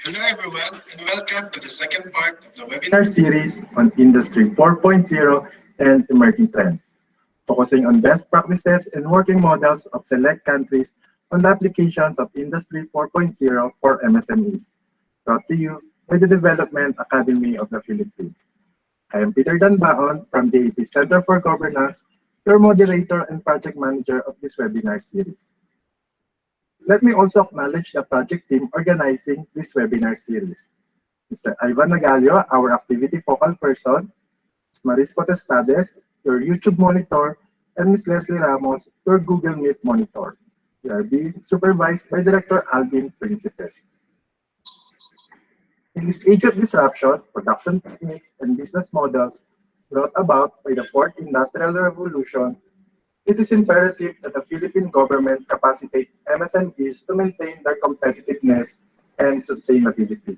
Hello everyone and welcome to the second part of the webinar series on Industry 4.0 and emerging trends, focusing on best practices and working models of select countries on the applications of Industry 4.0 for MSMEs, brought to you by the Development Academy of the Philippines. I am Peter Danbaon from the AP Center for Governance, your moderator and project manager of this webinar series. Let me also acknowledge the project team organizing this webinar series. Mr. Ivan Nagalio, our activity focal person, Ms. Maris Potestades, your YouTube monitor, and Ms. Leslie Ramos, your Google Meet monitor. We are being supervised by Director Alvin Principes. In this age of disruption, production techniques and business models brought about by the Fourth Industrial Revolution, it is imperative that the Philippine government capacitate MSMEs to maintain their competitiveness and sustainability.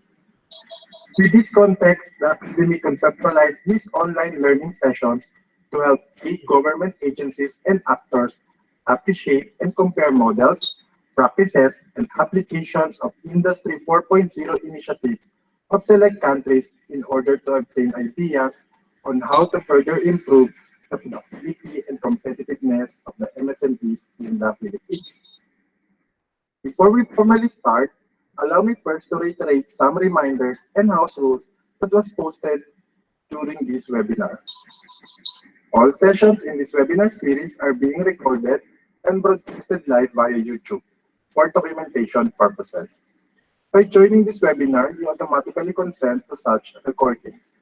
In this context, the Academy conceptualized these online learning sessions to help key government agencies and actors appreciate and compare models, practices, and applications of Industry 4.0 initiatives of select countries in order to obtain ideas on how to further improve the productivity and competitiveness of the MSMEs in the Philippines. Before we formally start, allow me first to reiterate some reminders and house rules that was posted during this webinar. All sessions in this webinar series are being recorded and broadcasted live via YouTube for documentation purposes. By joining this webinar, you automatically consent to such recordings.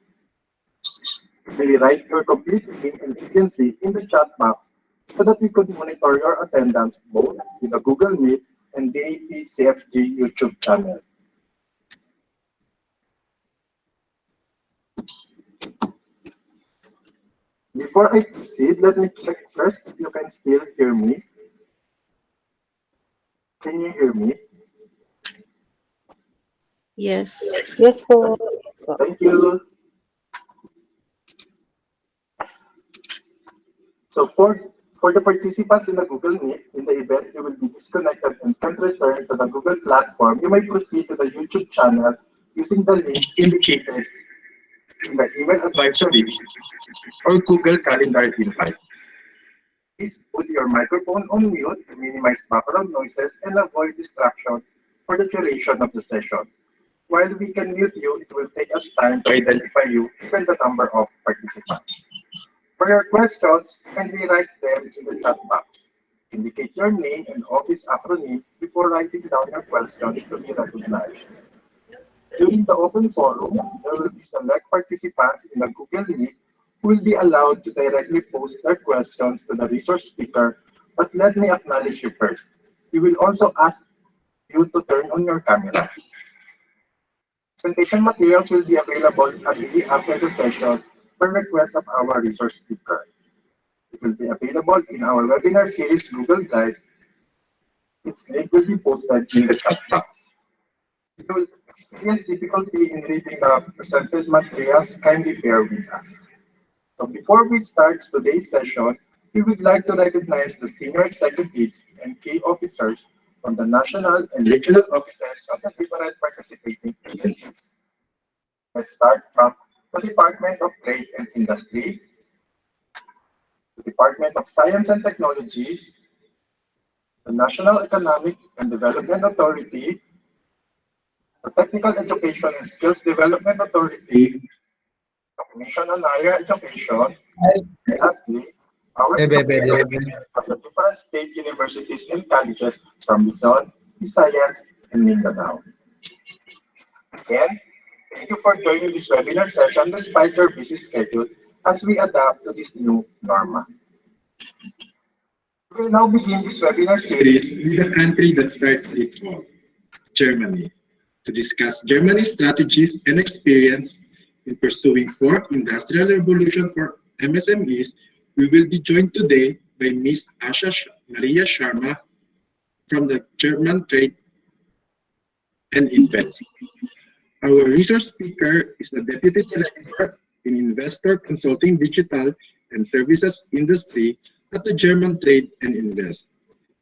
You may write your complete name and agency in the chat box so that we could monitor your attendance both in the Google Meet and the AP CFG YouTube channel. Before I proceed, let me check first if you can still hear me. Can you hear me? Yes. Yes po. Thank you. So for the participants in the Google Meet, in the event you will be disconnected and can't return to the Google platform, you may proceed to the YouTube channel using the link indicated in the email advisory or Google Calendar invite. Please put your microphone on mute to minimize background noises and avoid distraction for the duration of the session. While we can mute you, it will take us time to identify you given the number of participants. For your questions, kindly write them in the chat box. Indicate your name and office acronym before writing down your questions to be recognized. During the open forum, there will be select participants in the Google Meet who will be allowed to directly post their questions to the resource speaker, but let me acknowledge you first. We will also ask you to turn on your camera. Presentation materials will be available immediately after the session per request of our resource speaker. It will be available in our webinar series Google Drive. Its link will be posted in the chat box. If you will experience difficulty in reading the presented materials, kindly bear with us. So before we start today's session, we would like to recognize the senior executives and key officers from the national and regional offices of the different participating agencies. Let's start from the Department of Trade and Industry, the Department of Science and Technology, the National Economic and Development Authority, the Technical Education and Skills Development Authority, the Commission on Higher Education, and lastly, our from the different state universities and colleges from Luzon, Visayas, and Mindanao. Again, thank you for joining this webinar session despite your busy schedule as we adapt to this new normal. We will now begin this webinar series with the country that started it all, Germany, to discuss Germany's strategies and experience in pursuing fourth industrial revolution for MSMEs. We will be joined today by Ms. Asha Maria Sharma from the German Trade and Invest. Our resource speaker is the Deputy Director in Investor Consulting Digital and Services Industry at the German Trade and Invest,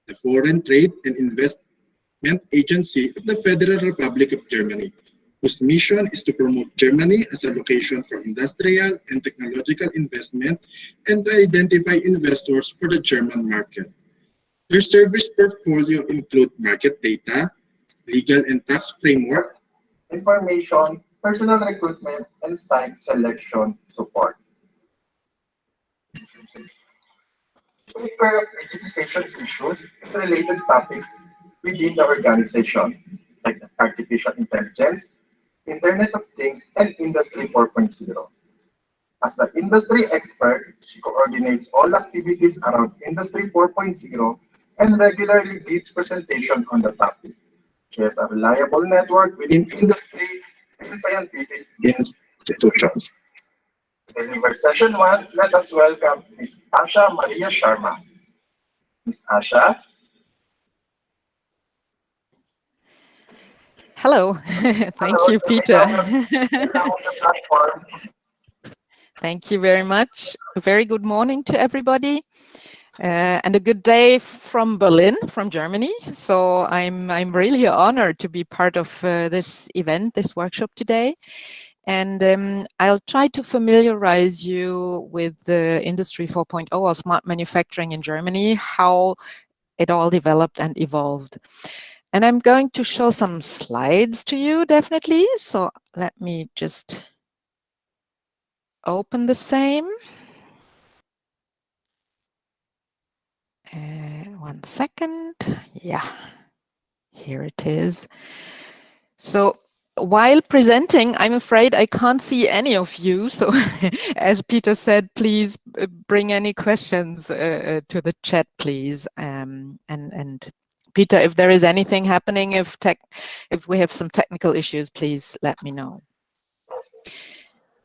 the Foreign Trade and Investment Agency of the Federal Republic of Germany, whose mission is to promote Germany as a location for industrial and technological investment and to identify investors for the German market. Their service portfolio include market data, legal and tax framework, information, personal recruitment, and site selection support. Take care of digitization issues and related topics within the organization, like artificial intelligence, Internet of Things, and Industry 4.0. As the industry expert, she coordinates all activities around Industry 4.0 and regularly leads presentation on the topic. She has a reliable network within industry and scientific institutions. To deliver session one, let us welcome Ms. Asha Maria Sharma. Ms. Asha. Hello. Thank you, Peter. Thank you very much. A very good morning to everybody. And a good day from Berlin, from Germany. So I'm really honored to be part of this event, this workshop today. And I'll try to familiarize you with the Industry 4.0 or smart manufacturing in Germany, how it all developed and evolved. And I'm going to show some slides to you, definitely. So let me just open the same. 1 second. Yeah, here it is. So while presenting, I'm afraid I can't see any of you. So as Peter said, please bring any questions to the chat, please. And Peter, if there is anything happening, if we have some technical issues, please let me know.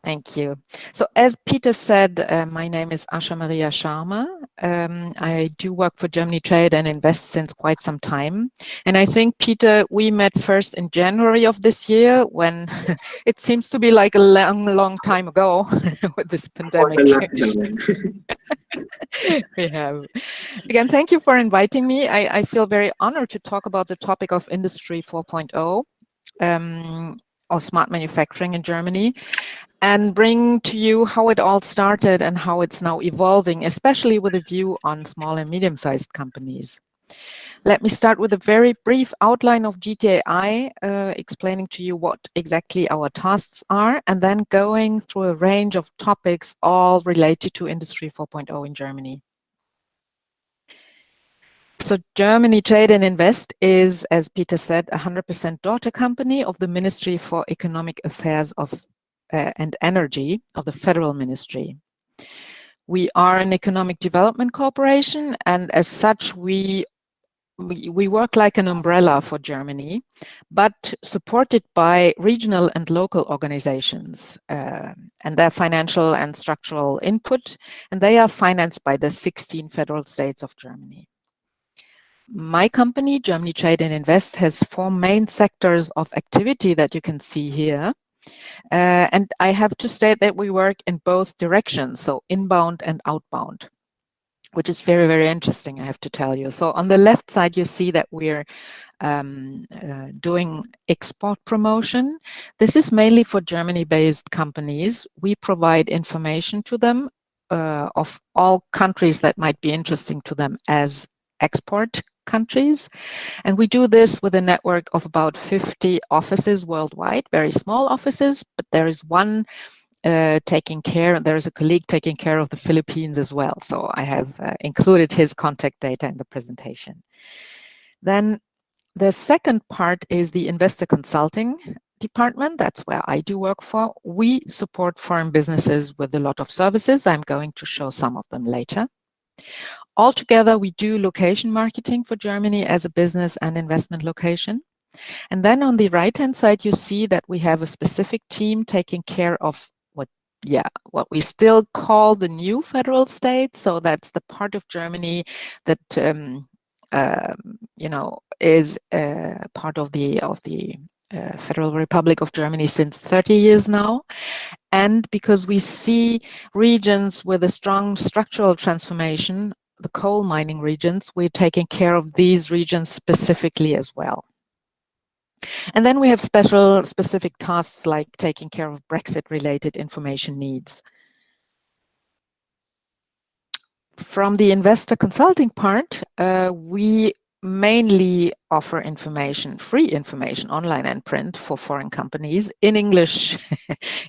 Thank you. So as Peter said, my name is Asha Maria Sharma. I do work for Germany Trade and Invest since quite some time. And I think, Peter, we met first in January of this year when it seems to be like a long time ago with this pandemic. We have. Again, thank you for inviting me. I feel very honored to talk about the topic of Industry 4.0 or smart manufacturing in Germany, and bring to you how it all started and how it's now evolving, especially with a view on small and medium-sized companies. Let me start with a very brief outline of GTAI, explaining to you what exactly our tasks are, and then going through a range of topics all related to Industry 4.0 in Germany. So Germany Trade and Invest is, as Peter said, 100% daughter company of the Ministry for Economic Affairs and Energy of the Federal Ministry. We are an economic development corporation, and as such, we work like an umbrella for Germany, but supported by regional and local organizations and their financial and structural input, and they are financed by the 16 federal states of Germany. My company, Germany Trade and Invest, has 4 main sectors of activity that you can see here. And I have to state that we work in both directions, so inbound and outbound, which is very, very interesting, I have to tell you. So on the left side, you see that we're doing export promotion. This is mainly for Germany-based companies. We provide information to them of all countries that might be interesting to them as export countries. And we do this with a network of about 50 offices worldwide, very small offices, but there is one taking care, there is a colleague taking care of the Philippines as well. So I have included his contact data in the presentation. Then the second part is the investor consulting department. That's where I do work for. We support foreign businesses with a lot of services. I'm going to show some of them later. Altogether, we do location marketing for Germany as a business and investment location. And then on the right-hand side, you see that we have a specific team taking care of what we still call the new federal states. So that's the part of Germany that is part of the Federal Republic of Germany since 30 years now. And because we see regions with a strong structural transformation, the coal mining regions, we're taking care of these regions specifically as well. And then we have specific tasks like taking care of Brexit-related information needs. From the investor consulting part, we mainly offer information, free information, online and print for foreign companies in English,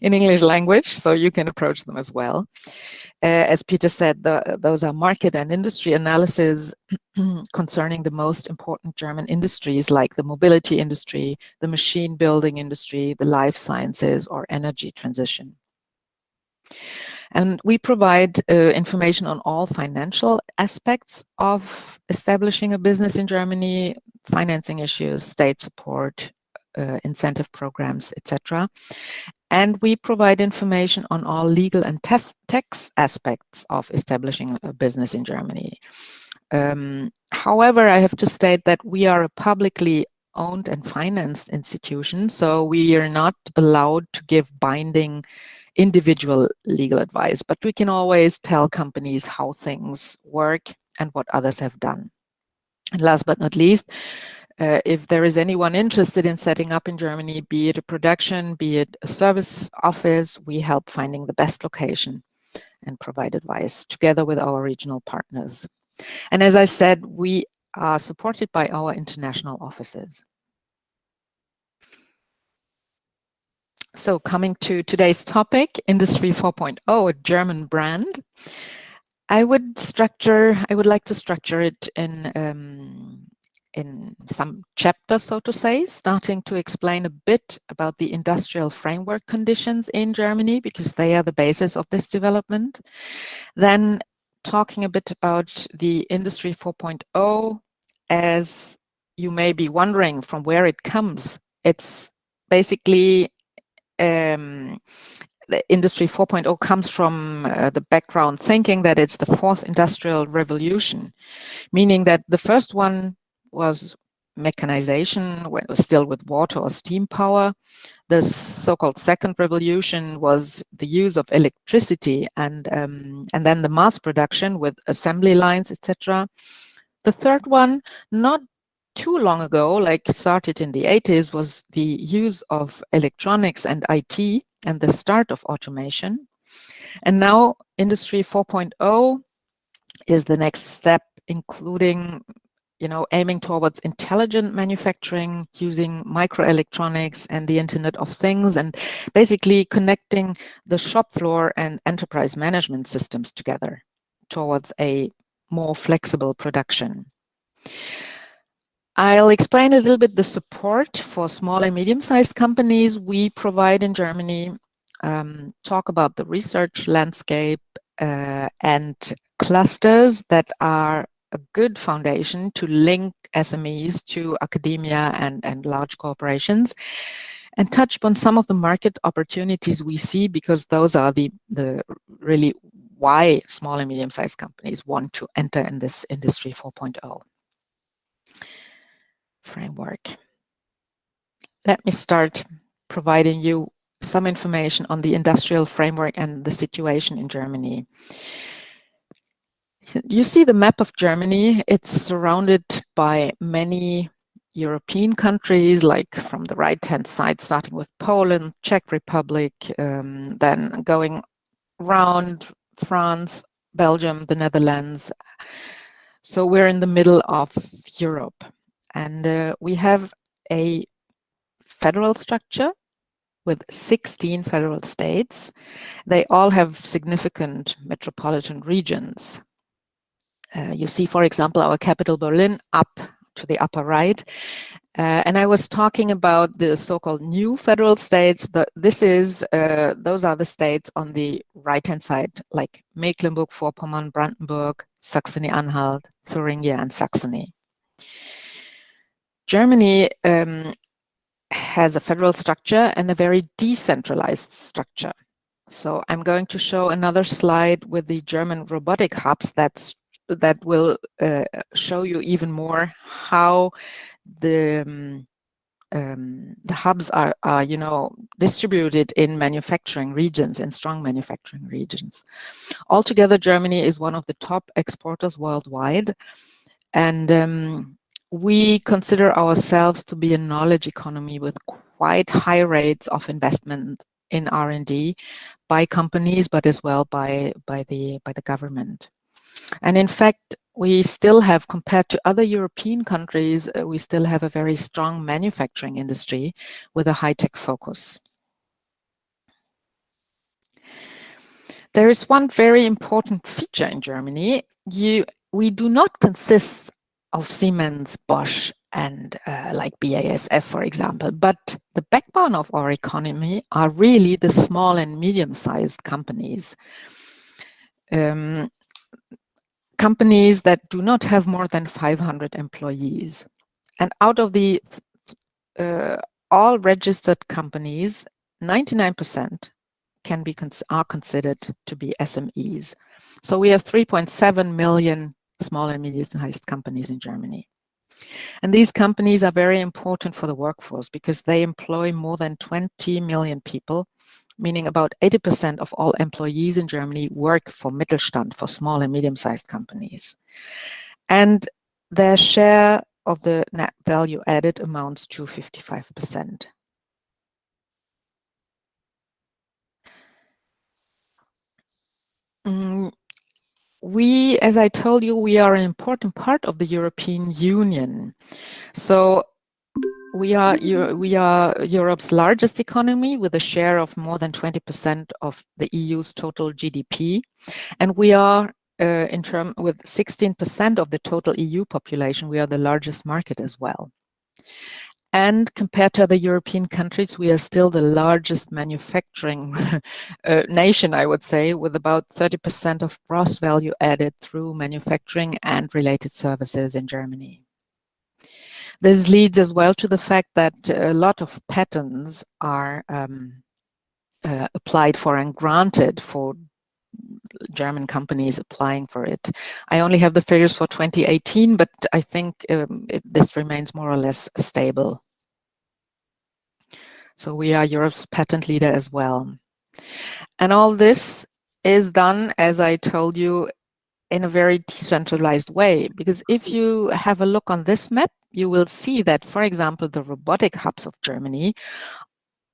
in English language, so you can approach them as well. As Peter said, those are market and industry analysis concerning the most important German industries like the mobility industry, the machine building industry, the life sciences, or energy transition. And we provide information on all financial aspects of establishing a business in Germany, financing issues, state support, incentive programs, etc. And we provide information on all legal and tax aspects of establishing a business in Germany. However, I have to state that we are a publicly owned and financed institution, so we are not allowed to give binding individual legal advice, but we can always tell companies how things work and what others have done. And last but not least, if there is anyone interested in setting up in Germany, be it a production, be it a service office, we help finding the best location and provide advice together with our regional partners. And as I said, we are supported by our international offices. So coming to today's topic, Industry 4.0, a German brand. I would like to structure it in some chapters, so to say, starting to explain a bit about the industrial framework conditions in Germany, because they are the basis of this development. Then talking a bit about the Industry 4.0, as you may be wondering from where it comes. It's basically the Industry 4.0 comes from the background thinking that it's the fourth industrial revolution, meaning that the first one was mechanization, when it was still with water or steam power. The so-called second revolution was the use of electricity and then the mass production with assembly lines, etc. The third one, not too long ago, like started in the 80s, was the use of electronics and IT and the start of automation. And now Industry 4.0 is the next step, including aiming towards intelligent manufacturing using microelectronics and the Internet of Things, and basically connecting the shop floor and enterprise management systems together towards a more flexible production. I'll explain a little bit the support for small and medium-sized companies we provide in Germany, talk about the research landscape and clusters that are a good foundation to link SMEs to academia and large corporations, and touch upon some of the market opportunities we see, because those are the really why small and medium-sized companies want to enter in this Industry 4.0 framework. Let me start providing you some information on the industrial framework and the situation in Germany. You see the map of Germany. It's surrounded by many European countries, like from the right-hand side, starting with Poland, Czech Republic, then going around France, Belgium, the Netherlands. So we're in the middle of Europe. And we have a federal structure with 16 federal states. They all have significant metropolitan regions. You see, for example, our capital Berlin up to the upper right. And I was talking about the so-called new federal states. Those are the states on the right-hand side, like Mecklenburg-Vorpommern, Brandenburg, Saxony-Anhalt, Thuringia, and Saxony. Germany has a federal structure and a very decentralized structure. So I'm going to show another slide with the German robotic hubs that will show you even more how the hubs are distributed in manufacturing regions, in strong manufacturing regions. Altogether, Germany is one of the top exporters worldwide, and we consider ourselves to be a knowledge economy with quite high rates of investment in R&D by companies, but as well by the government. And in fact, we still have, compared to other European countries, we still have a very strong manufacturing industry with a high-tech focus. There is one very important feature in Germany. We do not consist of Siemens, Bosch, and like BASF, for example, but the backbone of our economy are really the small and medium-sized companies. Companies that do not have more than 500 employees. And out of the all registered companies, 99% are considered to be SMEs. So we have 3.7 million small and medium-sized companies in Germany. And these companies are very important for the workforce because they employ more than 20 million people, meaning about 80% of all employees in Germany work for Mittelstand, for small and medium-sized companies. And their share of the net value added amounts to 55%. We, as I told you, we are an important part of the European Union. So we are Europe's largest economy with a share of more than 20% of the EU's total GDP. And we are, with 16% of the total EU population, we are the largest market as well. And compared to other European countries, we are still the largest manufacturing nation, I would say, with about 30% of gross value added through manufacturing and related services in Germany. This leads as well to the fact that a lot of patents are applied for and granted for German companies applying for it. I only have the figures for 2018, but I think this remains more or less stable. So we are Europe's patent leader as well. And all this is done, as I told you, in a very decentralized way, because if you have a look on this map, you will see that, for example, the robotic hubs of Germany,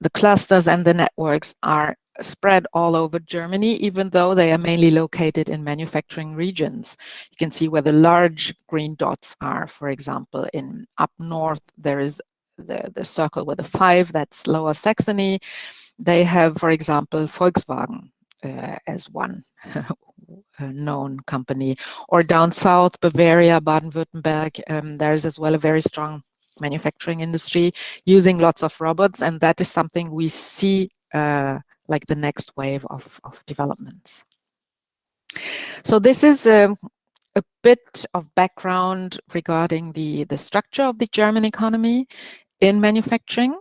the clusters and the networks are spread all over Germany, even though they are mainly located in manufacturing regions. You can see where the large green dots are. For example, in up north, there is the circle with a 5, that's Lower Saxony. They have, for example, Volkswagen as one known company. Or down south, Bavaria, Baden-Württemberg, there is as well a very strong manufacturing industry using lots of robots, and that is something we see like the next wave of developments. So this is a bit of background regarding the structure of the German economy in manufacturing.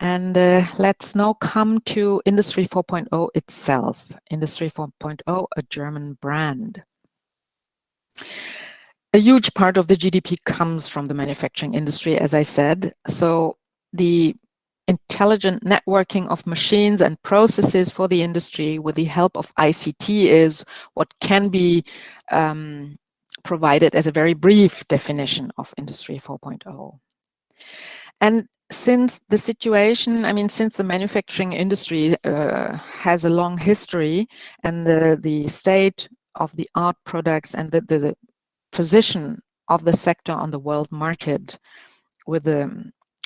And let's now come to Industry 4.0 itself. Industry 4.0, a German brand. A huge part of the GDP comes from the manufacturing industry, as I said. So the intelligent networking of machines and processes for the industry with the help of ICT is what can be provided as a very brief definition of Industry 4.0. And since the situation, I mean, since the manufacturing industry has a long history, and the state of the art products and the position of the sector on the world market, with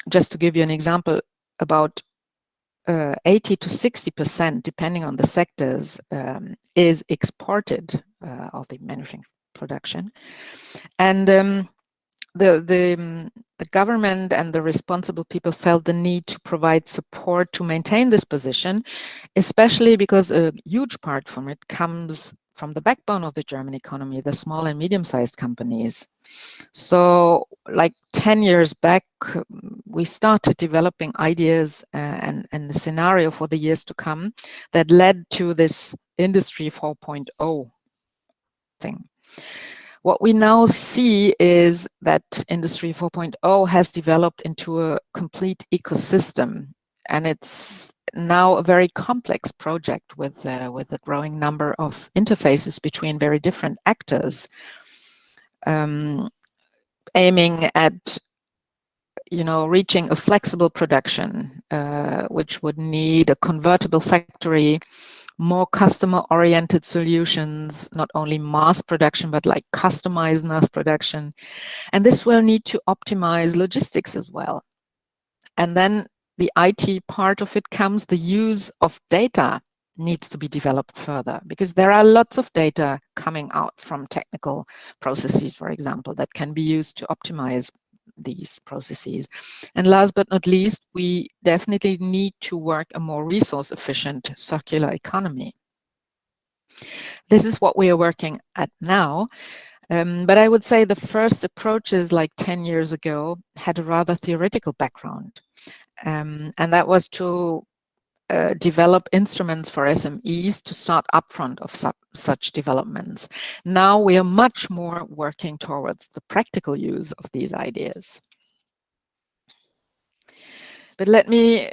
just to give you an example, about 80 to 60%, depending on the sectors, is exported of the manufacturing production. And the government and the responsible people felt the need to provide support to maintain this position, especially because a huge part from it comes from the backbone of the German economy, the small and medium-sized companies. So like 10 years back, we started developing ideas and a scenario for the years to come that led to this Industry 4.0 thing. What we now see is that Industry 4.0 has developed into a complete ecosystem, and it's now a very complex project with a growing number of interfaces between very different actors. aiming at reaching a flexible production, which would need a convertible factory, more customer-oriented solutions, not only mass production, but like customized mass production. And this will need to optimize logistics as well. And then the IT part of it comes, the use of data needs to be developed further, because there are lots of data coming out from technical processes, for example, that can be used to optimize these processes. And last but not least, we definitely need to work a more resource efficient circular economy. This is what we are working at now. But I would say the first approaches like 10 years ago had a rather theoretical background. And that was to develop instruments for SMEs to start upfront of such developments. Now we are much more working towards the practical use of these ideas. But let me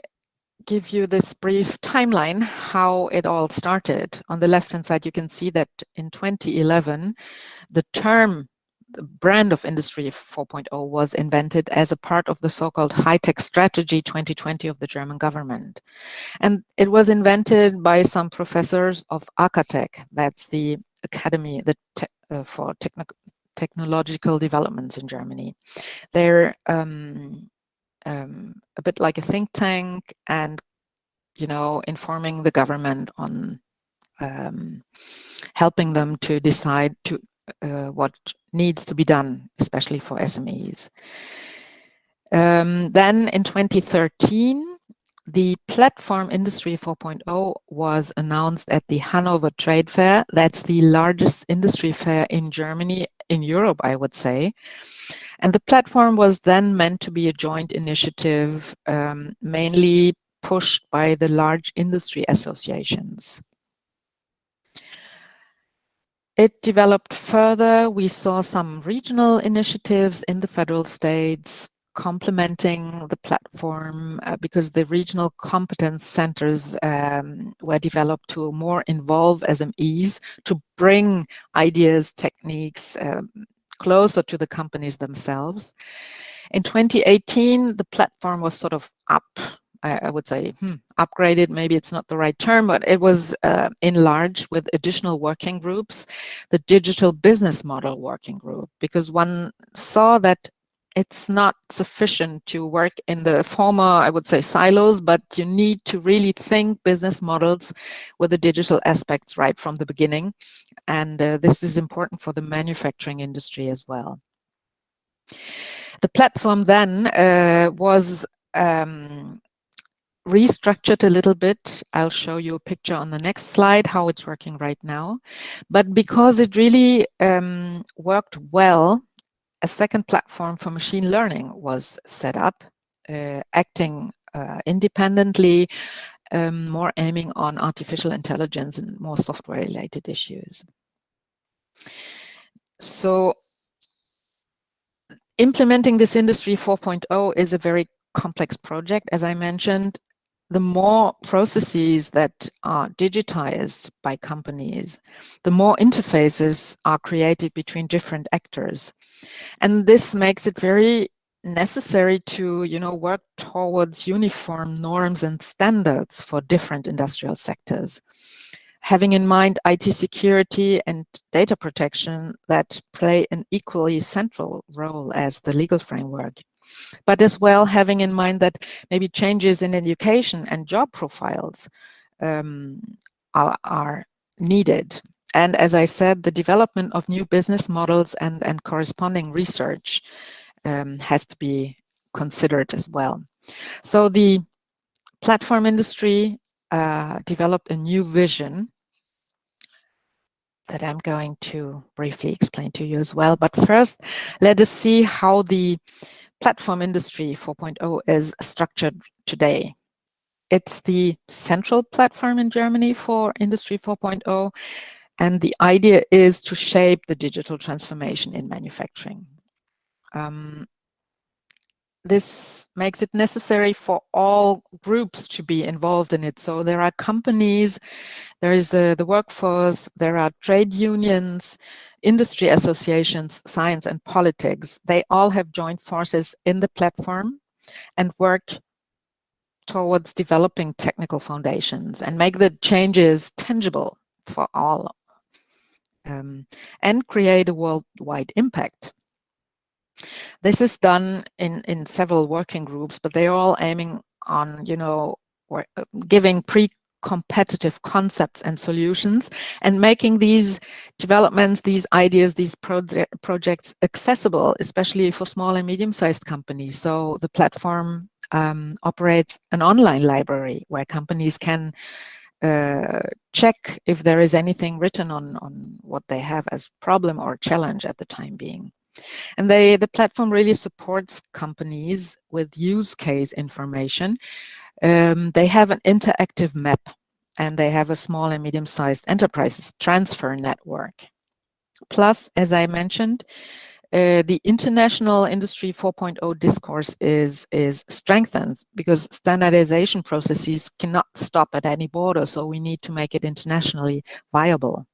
give you this brief timeline, how it all started. On the left-hand side, you can see that in 2011, the term, the brand of Industry 4.0 was invented as a part of the so-called high-tech strategy 2020 of the German government. And it was invented by some professors of AKATech, that's the academy for technological developments in Germany. They're a bit like a think tank and, informing the government on helping them to decide what needs to be done, especially for SMEs. Then in 2013, the platform Industry 4.0 was announced at the Hanover Trade Fair. That's the largest industry fair in Germany, in Europe, I would say. And the platform was then meant to be a joint initiative, mainly pushed by the large industry associations. It developed further. We saw some regional initiatives in the federal states complementing the platform because the regional competence centers were developed to more involve SMEs, to bring ideas, techniques closer to the companies themselves. In 2018, the platform was sort of I would say upgraded, maybe it's not the right term, but it was enlarged with additional working groups, the digital business model working group, because one saw that it's not sufficient to work in the former, I would say, silos, but you need to really think business models with the digital aspects right from the beginning. And this is important for the manufacturing industry as well. The platform then was restructured a little bit. I'll show you a picture on the next slide, how it's working right now. But because it really worked well, a second platform for machine learning was set up, acting independently, more aiming on artificial intelligence and more software-related issues. So implementing this Industry 4.0 is a very complex project, as I mentioned. The more processes that are digitized by companies, the more interfaces are created between different actors. And this makes it very necessary to, work towards uniform norms and standards for different industrial sectors, having in mind IT security and data protection that play an equally central role as the legal framework. But as well having in mind that maybe changes in education and job profiles are needed. And as I said, the development of new business models and corresponding research has to be considered as well. So the platform industry developed a new vision that I'm going to briefly explain to you as well. But first, let us see how the platform Industry 4.0 is structured today. It's the central platform in Germany for Industry 4.0, and the idea is to shape the digital transformation in manufacturing. This makes it necessary for all groups to be involved in it. So there are companies, there is the workforce, there are trade unions, industry associations, science and politics, they all have joined forces in the platform and work towards developing technical foundations and make the changes tangible for all, and create a worldwide impact. This is done in several working groups, but they're all aiming on, giving pre-competitive concepts and solutions and making these developments, these ideas, these projects accessible, especially for small and medium-sized companies. So the platform operates an online library where companies can check if there is anything written on what they have as problem or challenge at the time being. And the platform really supports companies with use case information. They have an interactive map, and they have a small and medium-sized enterprises transfer network. Plus, as I mentioned, the international Industry 4.0 discourse is strengthened because standardization processes cannot stop at any border, so we need to make it internationally viable.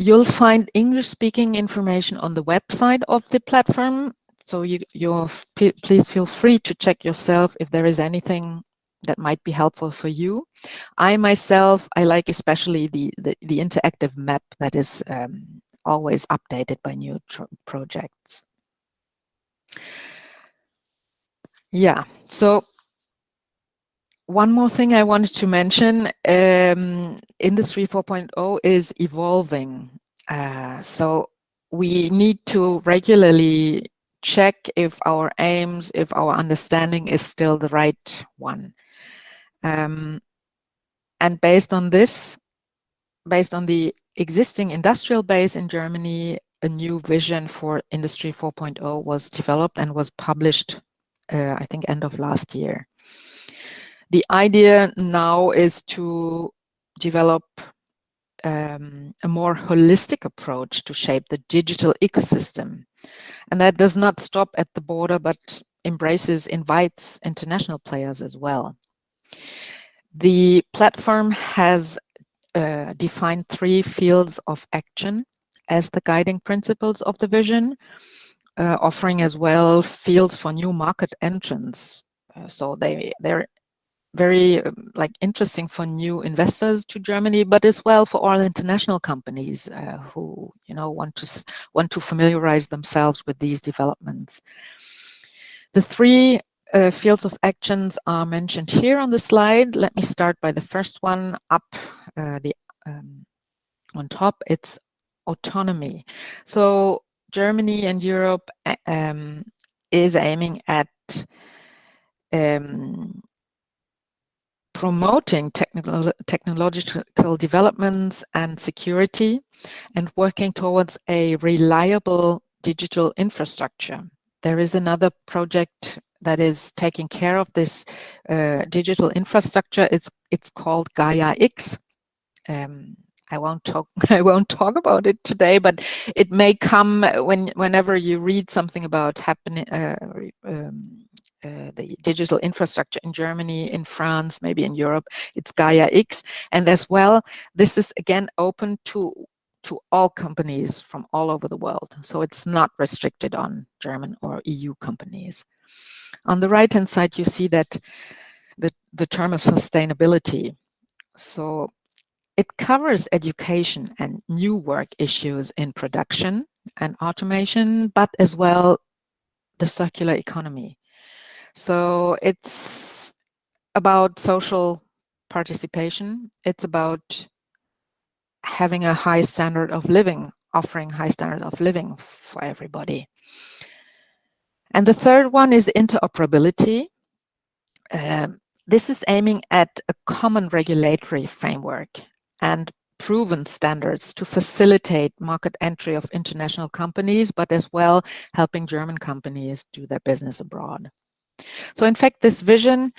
You'll find English-speaking information on the website of the platform, so please feel free to check yourself if there is anything that might be helpful for you. I like especially the interactive map that is always updated by new projects. Yeah, so one more thing I wanted to mention, Industry 4.0 is evolving. So we need to regularly check if our aims, if our understanding is still the right one. And based on this, based on the existing industrial base in Germany, a new vision for Industry 4.0 was developed and was published, I think, end of last year. The idea now is to develop a more holistic approach to shape the digital ecosystem. And that does not stop at the border, but invites international players as well. The platform has defined 3 fields of action as the guiding principles of the vision, offering as well fields for new market entrants. So they're very interesting for new investors to Germany, but as well for all international companies who want to familiarize themselves with these developments. The 3 fields of actions are mentioned here on the slide. Let me start by the first one up on top. It's autonomy. So Germany and Europe is aiming at promoting technological developments and security and working towards a reliable digital infrastructure. There is another project that is taking care of this digital infrastructure. It's called Gaia X. I won't talk about it today, but it may come whenever you read something about the digital infrastructure in Germany, in France, maybe in Europe. It's Gaia X, and as well, this is again open to all companies from all over the world. So it's not restricted on German or EU companies. On the right-hand side, you see that the term of sustainability. So it covers education and new work issues in production and automation, but as well the circular economy. So it's about social participation. It's about having a high standard of living, offering high standard of living for everybody. And the third one is interoperability. This is aiming at a common regulatory framework and proven standards to facilitate market entry of international companies, but as well helping German companies do their business abroad. So in fact, this vision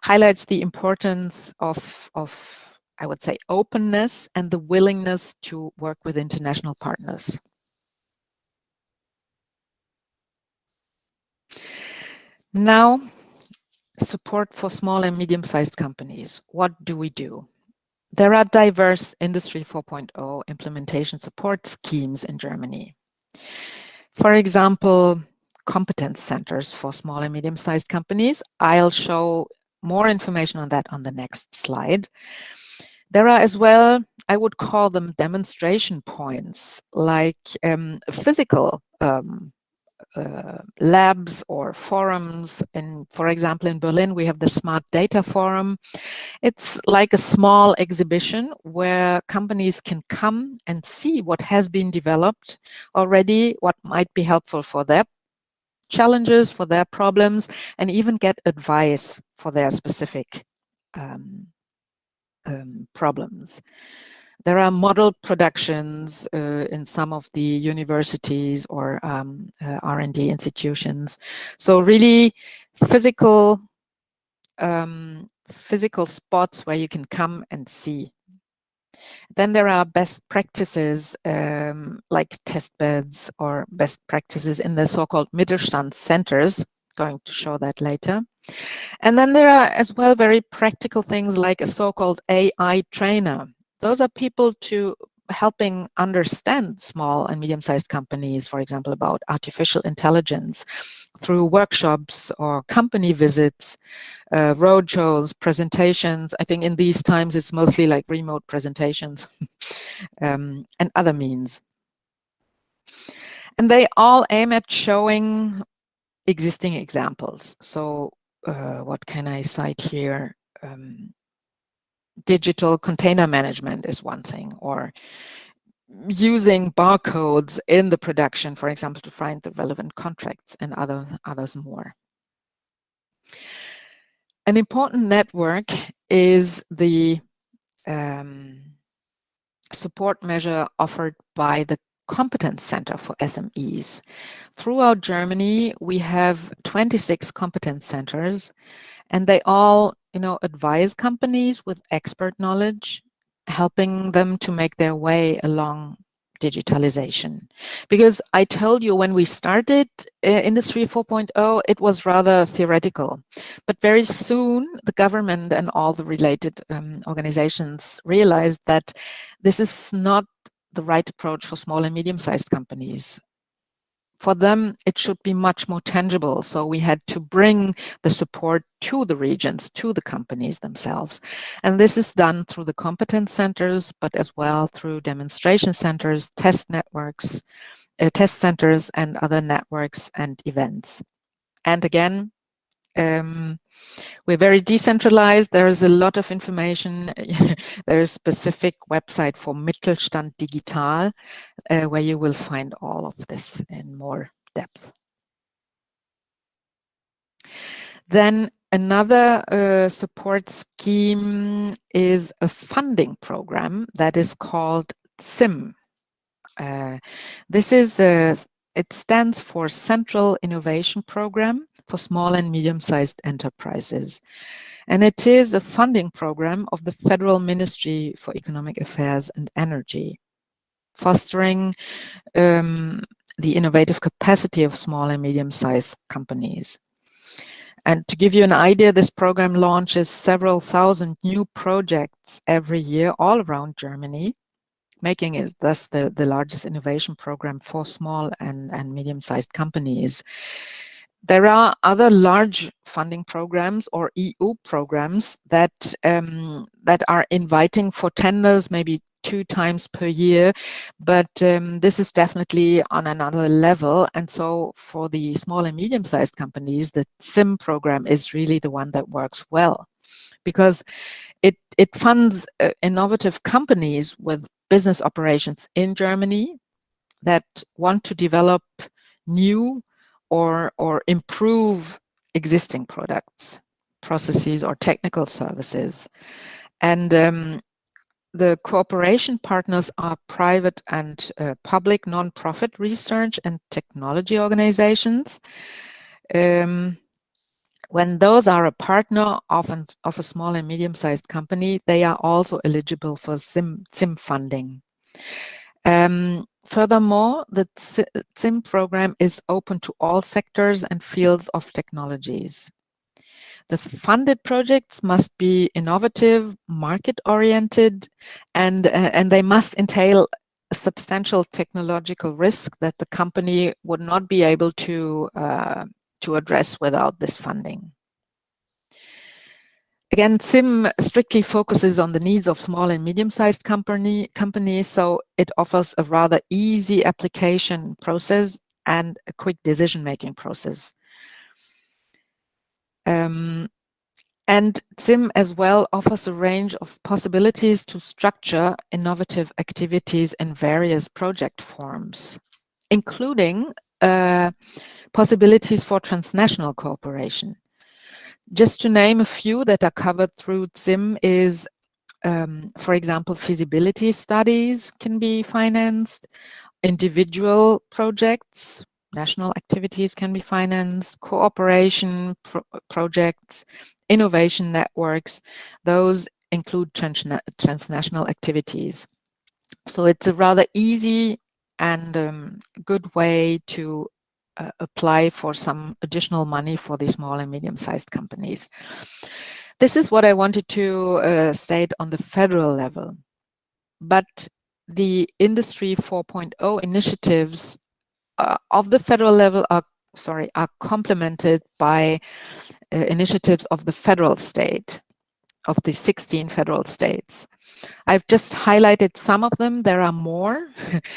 highlights the importance of I would say, openness and the willingness to work with international partners. Now, support for small and medium-sized companies. What do we do? There are diverse Industry 4.0 implementation support schemes in Germany. For example, competence centers for small and medium-sized companies. I'll show more information on that on the next slide. There are as well, I would call them demonstration points, like physical labs or forums. And for example, in Berlin, we have the Smart Data Forum. It's like a small exhibition where companies can come and see what has been developed already, what might be helpful for their challenges, for their problems, and even get advice for their specific problems. There are model productions in some of the universities or R&D institutions. So really physical spots where you can come and see. Then there are best practices like test beds or best practices in the so-called Mittelstand centers. Going to show that later. And then there are as well very practical things like a so-called AI trainer. Those are people to helping understand small and medium-sized companies, for example, about artificial intelligence through workshops or company visits, roadshows, presentations. I think in these times it's mostly like remote presentations and other means. And they all aim at showing existing examples. So what can I cite here? Digital container management is one thing, or using barcodes in the production, for example, to find the relevant contracts, and others more. An important network is the support measure offered by the Competence Center for SMEs. Throughout Germany, we have 26 competence centers, and they all, advise companies with expert knowledge, helping them to make their way along digitalization. Because I told you when we started Industry 4.0, it was rather theoretical. But very soon, the government and all the related organizations realized that this is not the right approach for small and medium-sized companies. For them, it should be much more tangible. So we had to bring the support to the regions, to the companies themselves. And this is done through the competence centers, but as well through demonstration centers, test networks, test centers, and other networks and events. And again, we're very decentralized. There is a lot of information. There is a specific website for Mittelstand Digital, where you will find all of this in more depth. Then another support scheme is a funding program that is called CIM. This is it stands for Central Innovation Program for Small and Medium-Sized Enterprises. And it is a funding program of the Federal Ministry for Economic Affairs and Energy, fostering the innovative capacity of small and medium-sized companies. And to give you an idea, this program launches several thousand new projects every year all around Germany, making it thus the largest innovation program for small and medium-sized companies. There are other large funding programs or EU programs that are inviting for tenders maybe 2 times per year, but this is definitely on another level. And so for the small and medium-sized companies, the CIM program is really the one that works well, because it funds innovative companies with business operations in Germany that want to develop new or improve existing products, processes, or technical services. And the cooperation partners are private and public non-profit research and technology organizations. When those are a partner of a small and medium-sized company, they are also eligible for CIM funding. Furthermore, the CIM program is open to all sectors and fields of technologies. The funded projects must be innovative, market-oriented, and they must entail a substantial technological risk that the company would not be able to address without this funding. Again, CIM strictly focuses on the needs of small and medium-sized companies, so it offers a rather easy application process and a quick decision-making process. And CIM as well offers a range of possibilities to structure innovative activities in various project forms, including possibilities for transnational cooperation. Just to name a few that are covered through CIM is, for example, feasibility studies can be financed, individual projects, national activities can be financed, cooperation projects, innovation networks, those include transnational activities. So it's a rather easy and good way to apply for some additional money for the small and medium-sized companies. This is what I wanted to state on the federal level. But the Industrie 4.0 initiatives of the federal level are complemented by initiatives of the federal state, of the 16 federal states. I've just highlighted some of them. There are more,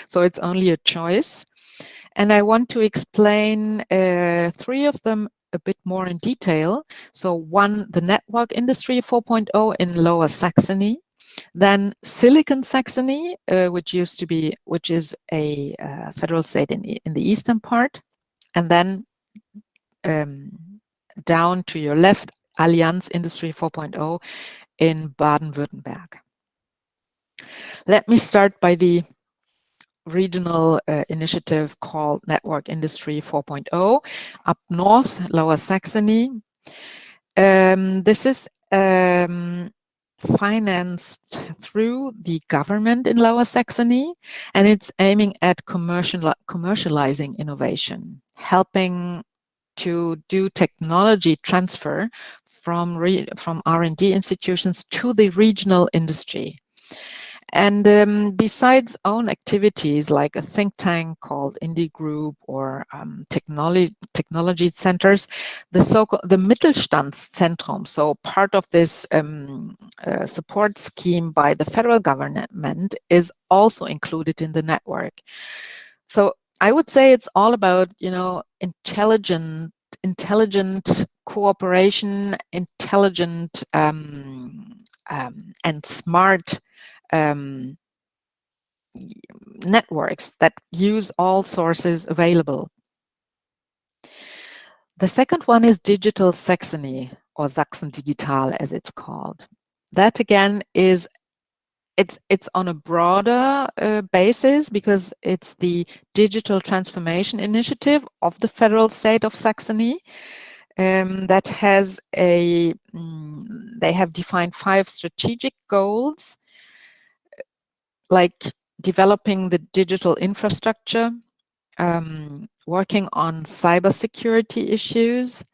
so it's only a choice. And I want to explain 3 of them a bit more in detail. So one, the Network Industry 4.0 in Lower Saxony, then Silicon Saxony, which is a federal state in the eastern part, and then down to your left, Allianz Industry 4.0 in Baden-Württemberg. Let me start by the regional initiative called Network Industry 4.0 up north, Lower Saxony. This is financed through the government in Lower Saxony, and it's aiming at commercializing innovation, helping to do technology transfer from R&D institutions to the regional industry. And besides own activities like a think tank called Indie Group or technology centers, the Mittelstandszentrum, so part of this support scheme by the federal government, is also included in the network. So I would say it's all about, intelligent cooperation, intelligent and smart networks that use all sources available. The second one is Digital Saxony, or Sachsen Digital as it's called. That again is it's on a broader basis because it's the digital transformation initiative of the federal state of Saxony. That has they have defined 5 strategic goals, like developing the digital infrastructure, working on cybersecurity issues,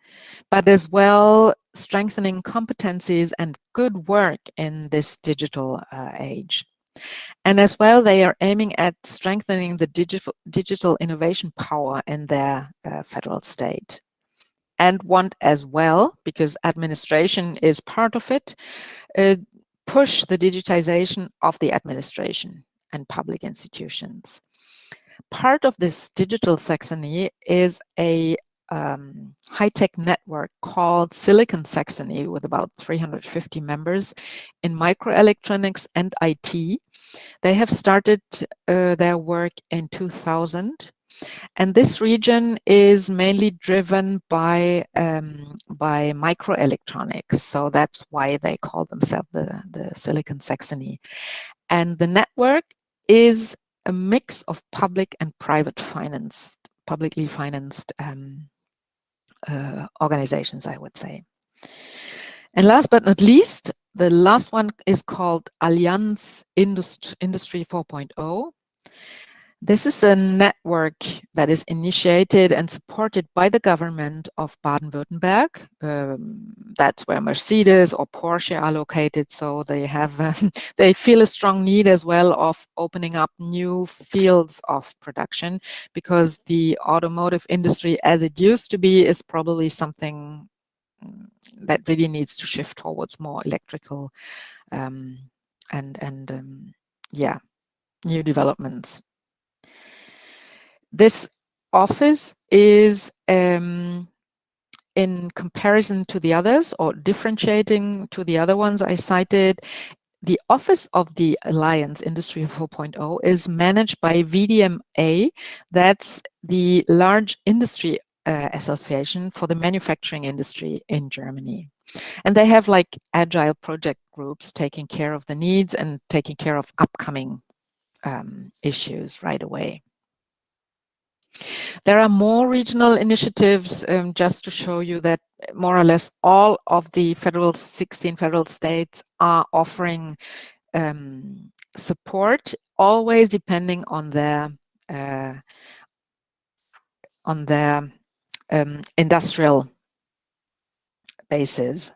but as well strengthening competencies and good work in this digital age. And as well, they are aiming at strengthening the digital innovation power in their federal state. And want as well, because administration is part of it, push the digitization of the administration and public institutions. Part of this Digital Saxony is a high-tech network called Silicon Saxony with about 350 members in microelectronics and IT. They have started their work in 2000. And this region is mainly driven by microelectronics. So that's why they call themselves the Silicon Saxony. And the network is a mix of public and private publicly financed organizations, I would say. And last but not least, the last one is called Allianz Industrie 4.0. This is a network that is initiated and supported by the government of Baden-Württemberg. That's where Mercedes or Porsche are located, so they have they feel a strong need as well of opening up new fields of production, because the automotive industry as it used to be is probably something that really needs to shift towards more electrical and yeah, new developments. This office is in comparison to the others, or differentiating to the other ones I cited, the office of the Alliance Industry 4.0 is managed by VDMA. That's the large industry association for the manufacturing industry in Germany. And they have like agile project groups taking care of the needs and taking care of upcoming issues right away. There are more regional initiatives, just to show you that more or less all of the 16 federal states are offering support, always depending on their industrial bases.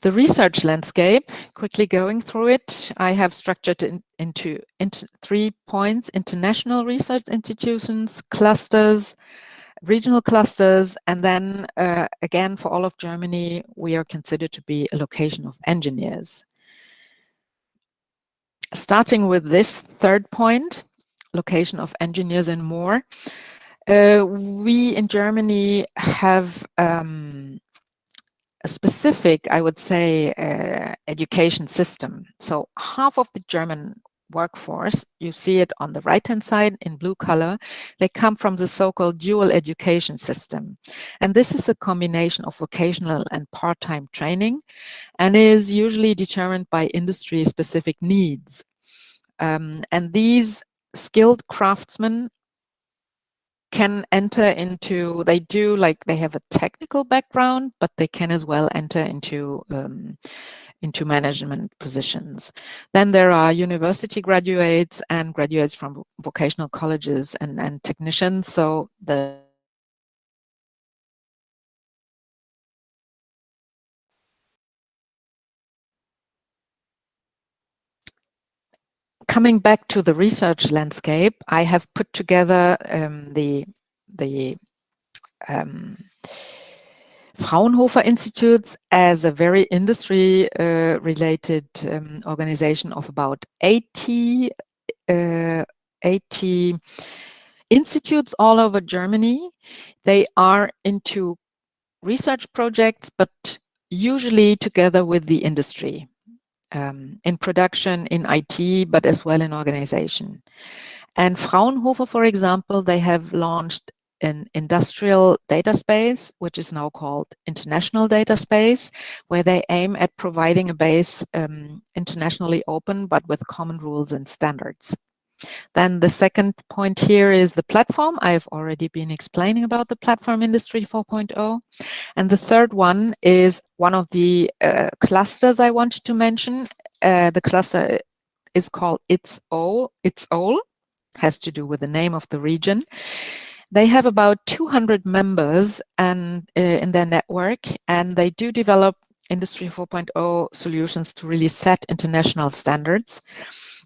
The research landscape, quickly going through it, I have structured it into 3 points: international research institutions, clusters, regional clusters, and then again, for all of Germany, we are considered to be a location of engineers. Starting with this 3rd point, location of engineers and more, we in Germany have a specific, I would say, education system. So half of the German workforce, you see it on the right-hand side in blue color, they come from the so-called dual education system. And this is a combination of vocational and part-time training, and is usually determined by industry-specific needs. And these skilled craftsmen can enter into, they have a technical background, but they can as well enter into management positions. Then there are university graduates and graduates from vocational colleges and technicians. So the coming back to the research landscape, I have put together the Fraunhofer Institutes as a very industry related organization of about 80 institutes all over Germany. They are into research projects, but usually together with the industry, in production, in IT, but as well in organization. And Fraunhofer, for example, they have launched an industrial data space, which is now called International Data Space, where they aim at providing a base internationally open, but with common rules and standards. Then the second point here is the platform. I've already been explaining about the platform Industry 4.0. And the third one is one of the clusters I wanted to mention. The cluster is called It's All, has to do with the name of the region. They have about 200 members and in their network, and they do develop Industry 4.0 solutions to really set international standards.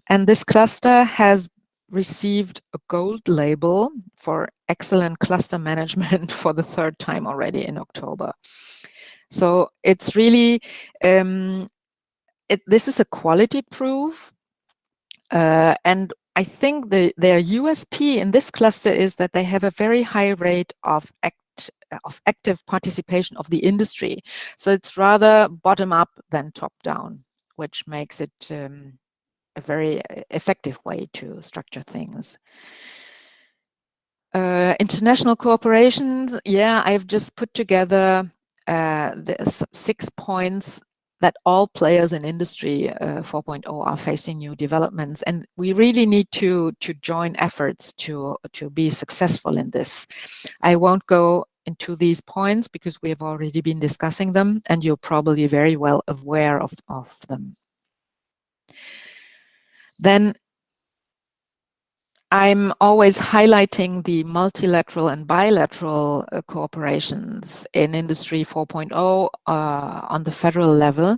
And this cluster has received a gold label for excellent cluster management for the 3rd time already in October. So it's really, this is a quality proof. And I think their USP in this cluster is that they have a very high rate of active participation of the industry. So it's rather bottom up than top down, which makes it a very effective way to structure things. International cooperations, yeah, I've just put together the 6 points that all players in Industry 4.0 are facing new developments, and we really need to join efforts to be successful in this. I won't go into these points because we have already been discussing them, and you're probably very well aware of them. Then I'm always highlighting the multilateral and bilateral cooperations in Industry 4.0 on the federal level.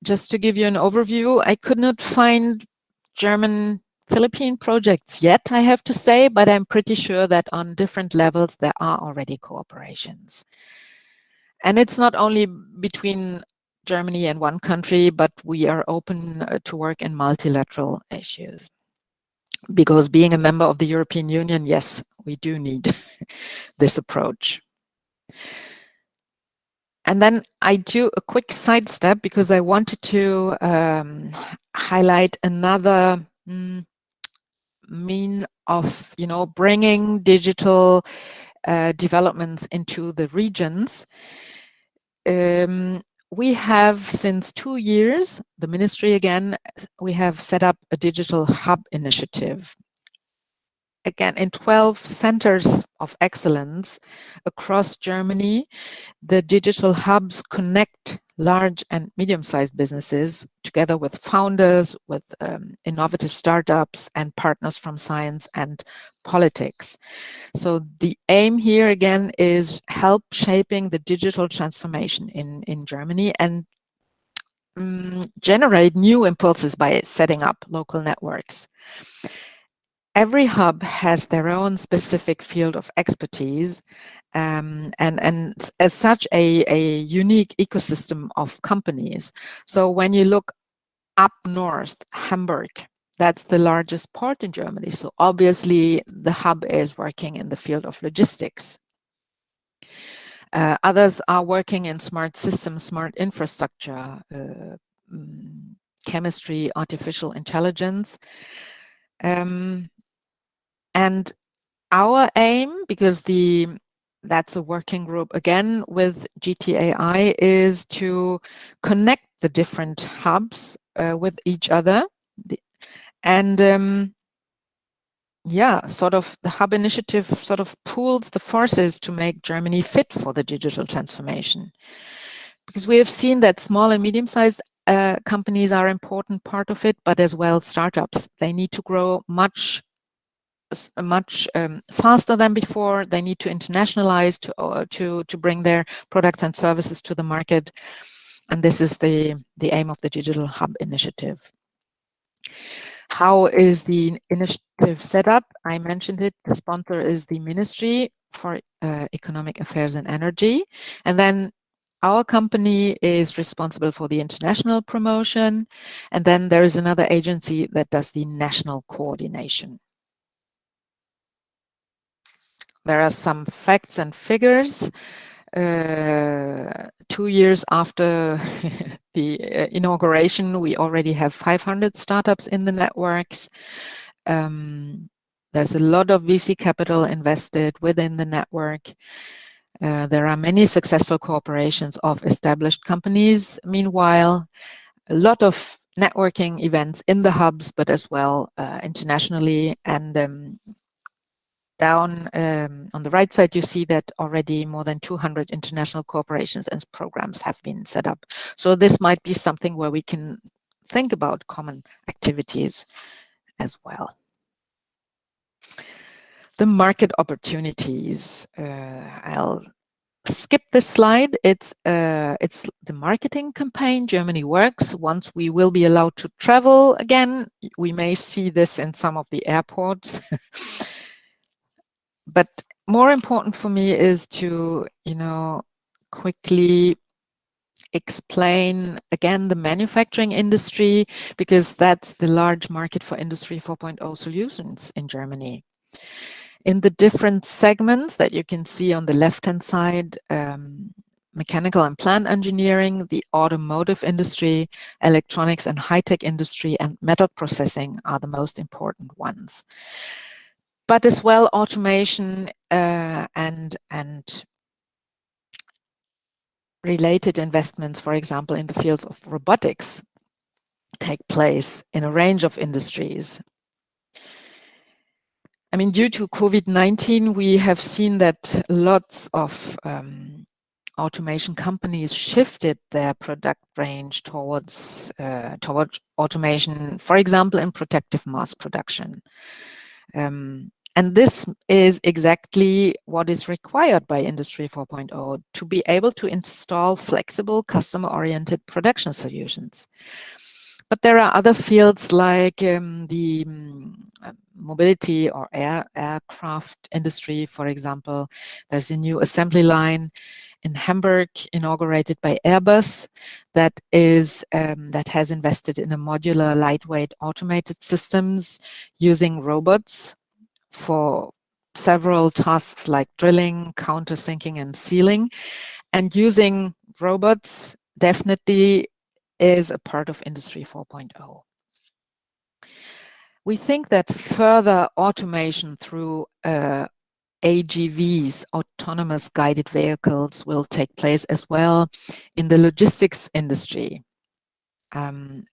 Just to give you an overview, I could not find German Philippine projects yet, I have to say, but I'm pretty sure that on different levels there are already cooperations. And it's not only between Germany and one country, but we are open to work in multilateral issues. Because being a member of the European Union, yes, we do need this approach. And then I do a quick sidestep because I wanted to highlight another mean of, bringing digital developments into the regions. We have, since 2 years, the ministry again, we have set up a digital hub initiative. Again, in 12 centers of excellence across Germany, the digital hubs connect large and medium-sized businesses together with founders, with innovative startups and partners from science and politics. So the aim here again is help shaping the digital transformation in Germany and generate new impulses by setting up local networks. Every hub has their own specific field of expertise and as such a unique ecosystem of companies. So when you look up north, Hamburg, that's the largest port in Germany. So obviously the hub is working in the field of logistics. Others are working in smart systems, smart infrastructure, chemistry, artificial intelligence. And our aim, because that's a working group again with GTAI, is to connect the different hubs with each other. And sort of the hub initiative sort of pools the forces to make Germany fit for the digital transformation. Because we have seen that small and medium-sized companies are an important part of it, but as well startups. They need to grow much faster than before. They need to internationalize to bring their products and services to the market. And this is the aim of the Digital Hub initiative. How is the initiative set up? I mentioned it. The sponsor is the Ministry for Economic Affairs and Energy. And then our company is responsible for the international promotion. And then there is another agency that does the national coordination. There are some facts and figures. 2 years after the inauguration, we already have 500 startups in the networks. There's a lot of VC capital invested within the network. There are many successful cooperations of established companies. Meanwhile, a lot of networking events in the hubs, but as well internationally. And down on the right side, you see that already more than 200 international cooperations and programs have been set up. So this might be something where we can think about common activities as well. The market opportunities. I'll skip this slide. It's the marketing campaign Germany Works. Once we will be allowed to travel again, we may see this in some of the airports. But more important for me is to, quickly explain again the manufacturing industry, because that's the large market for Industry 4.0 solutions in Germany. In the different segments that you can see on the left-hand side, mechanical and plant engineering, the automotive industry, electronics and high-tech industry, and metal processing are the most important ones. But as well, automation and related investments, for example, in the fields of robotics, take place in a range of industries. I mean, due to COVID-19, we have seen that lots of automation companies shifted their product range towards automation, for example, in protective mass production. And this is exactly what is required by Industry 4.0 to be able to install flexible, customer-oriented production solutions. But there are other fields like the mobility or aircraft industry, for example. There's a new assembly line in Hamburg, inaugurated by Airbus, that has invested in a modular, lightweight, automated systems using robots for several tasks like drilling, countersinking, and sealing. And using robots definitely is a part of Industry 4.0. We think that further automation through AGVs, autonomous guided vehicles, will take place as well in the logistics industry. And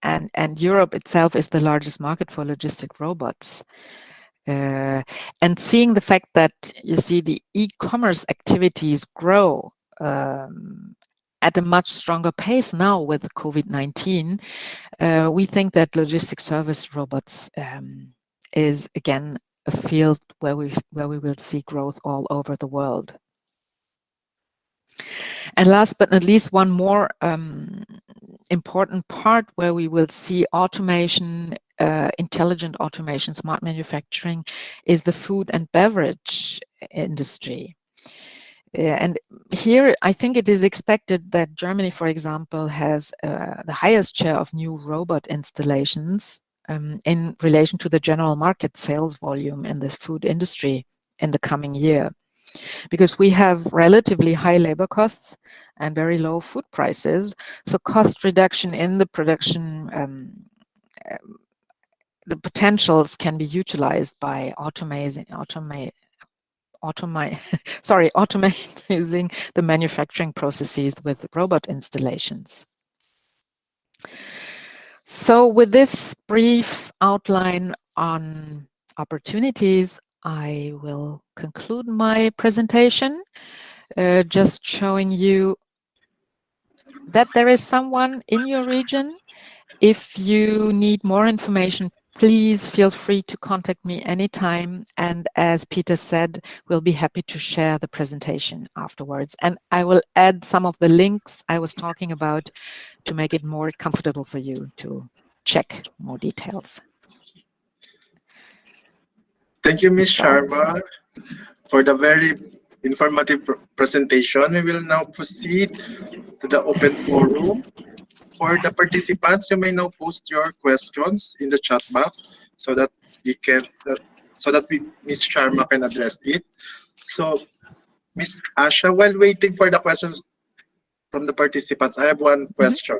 Europe itself is the largest market for logistic robots. And seeing the fact that you see the e-commerce activities grow at a much stronger pace now with COVID-19, we think that logistic service robots is again a field where we will see growth all over the world. And last but not least, one more important part where we will see automation, intelligent automation, smart manufacturing, is the food and beverage industry. And here, I think it is expected that Germany, for example, has the highest share of new robot installations in relation to the general market sales volume in the food industry in the coming year. Because we have relatively high labor costs and very low food prices, so cost reduction in the production, the potentials can be utilized by automating the manufacturing processes with robot installations. So with this brief outline on opportunities, I will conclude my presentation, just showing you that there is someone in your region. If you need more information, please feel free to contact me anytime. And as Peter said, we'll be happy to share the presentation afterwards. And I will add some of the links I was talking about to make it more comfortable for you to check more details. Thank you, Ms. Sharma, for the very informative presentation. We will now proceed to the open forum. For the participants, you may now post your questions in the chat box so that Ms. Sharma can address it. So, Ms. Asha, while waiting for the questions from the participants, I have one question.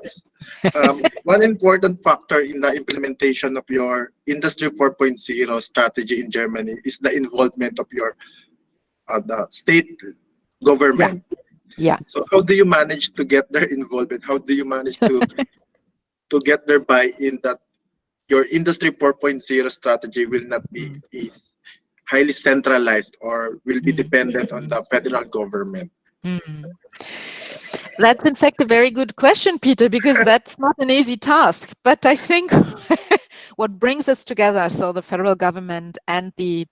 One important factor in the implementation of your Industry 4.0 strategy in Germany is the involvement of your the state government. Yeah. So how do you manage to get their involvement? How do you manage to get their buy-in that your Industry 4.0 strategy will not be is highly centralized or will be dependent on the federal government? That's in fact a very good question, Peter, because that's not an easy task. But I think what brings us together, so the federal government and the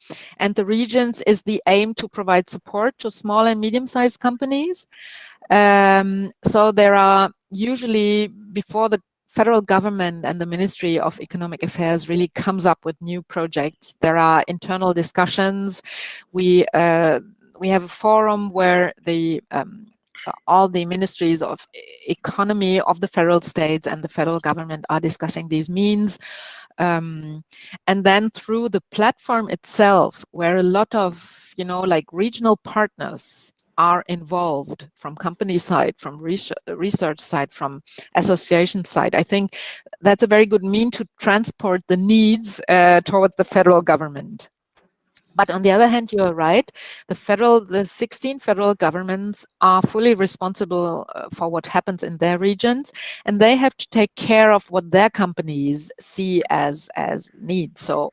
regions, is the aim to provide support to small and medium-sized companies. So there are usually, before the federal government and the Ministry of Economic Affairs really comes up with new projects, there are internal discussions. We have a forum where all the ministries of economy of the federal states and the federal government are discussing these means. And then through the platform itself, where a lot of, like regional partners are involved from company side, from research side, from association side, I think that's a very good mean to transport the needs towards the federal government. But on the other hand, you are right. The 16 federal governments are fully responsible for what happens in their regions, and they have to take care of what their companies see as needs. So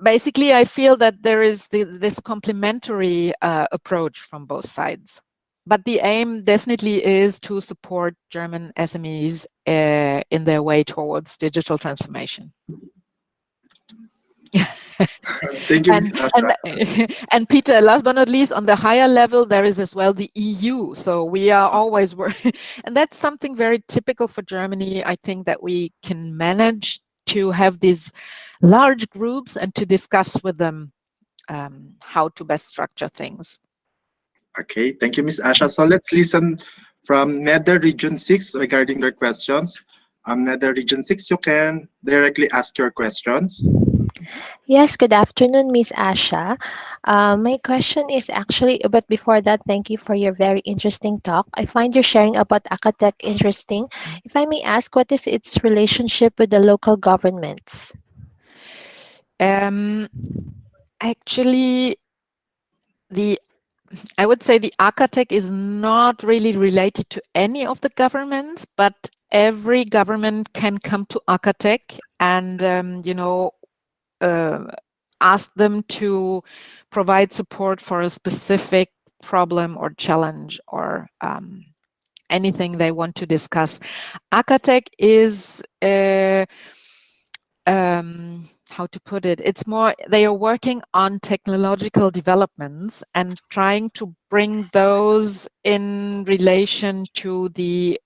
basically, I feel that there is this complementary approach from both sides. But the aim definitely is to support German SMEs in their way towards digital transformation. Thank you, Ms. Asha. And Peter, last but not least, on the higher level, there is as well the EU. So we are always working, and that's something very typical for Germany. I think that we can manage to have these large groups and to discuss with them how to best structure things. Okay, thank you, Ms. Asha. So let's listen from Nether Region 6 regarding their questions. Nether Region 6, you can directly ask your questions. Yes, good afternoon, Miss Asha. My question is actually, but before that, thank you for your very interesting talk. I find your sharing about Acatech interesting. If I may ask, what is its relationship with the local governments? Actually, I would say the Acatech is not really related to any of the governments, but every government can come to Acatech and ask them to provide support for a specific problem or challenge or anything they want to discuss. Acatech is how to put it, it's more, they are working on technological developments and trying to bring those in relation to the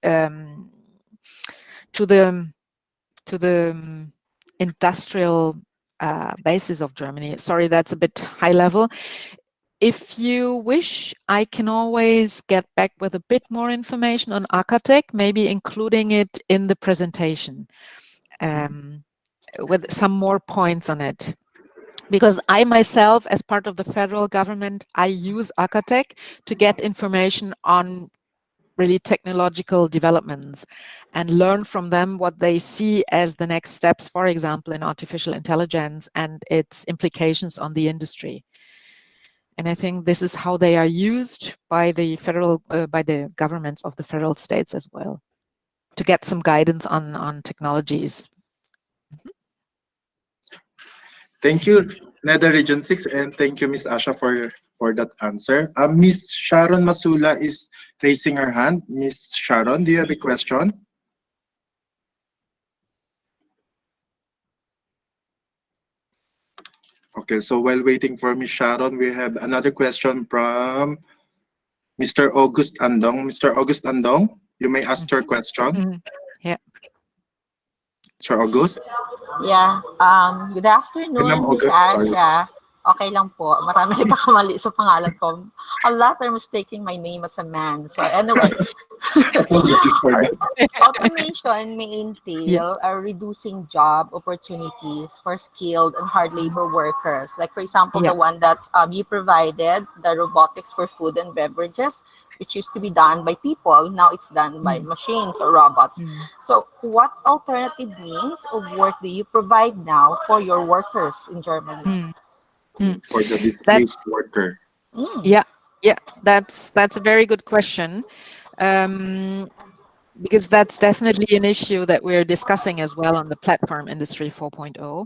industrial basis of Germany. Sorry, that's a bit high level. If you wish, I can always get back with a bit more information on Acatech, maybe including it in the presentation. With some more points on it. Because I myself, as part of the federal government, I use Acatech to get information on really technological developments and learn from them what they see as the next steps, for example, in artificial intelligence and its implications on the industry. And I think this is how they are used by the by the governments of the federal states as well, to get some guidance on technologies. Thank you, Nether Region 6, and thank you, Ms. Asha, for that answer. Ms. Sharon Masula is raising her hand. Ms. Sharon, do you have a question? Okay, so while waiting for Ms. Sharon, we have another question from Mr. August Andong. Mr. August Andong, you may ask your question. Yeah. Sir August? Yeah. Good Ma'am afternoon, Miss August, sorry. Asha. Okay lang po. Marami nagkakamali sa pangalan ko. A lot are mistaking my name as a man. So anyway, Apologies for that. automation may Yeah. entail reducing job opportunities for skilled and hard labor workers. Like, for example, Yeah. the one that you provided, the robotics for food and beverages, which used to be done by people. Now it's done by machines or robots. So what alternative means of work do you provide now for your workers in Germany? For the That's, displaced worker. yeah, that's a very good question. Because that's definitely an issue that we're discussing as well on the platform Industry 4.0.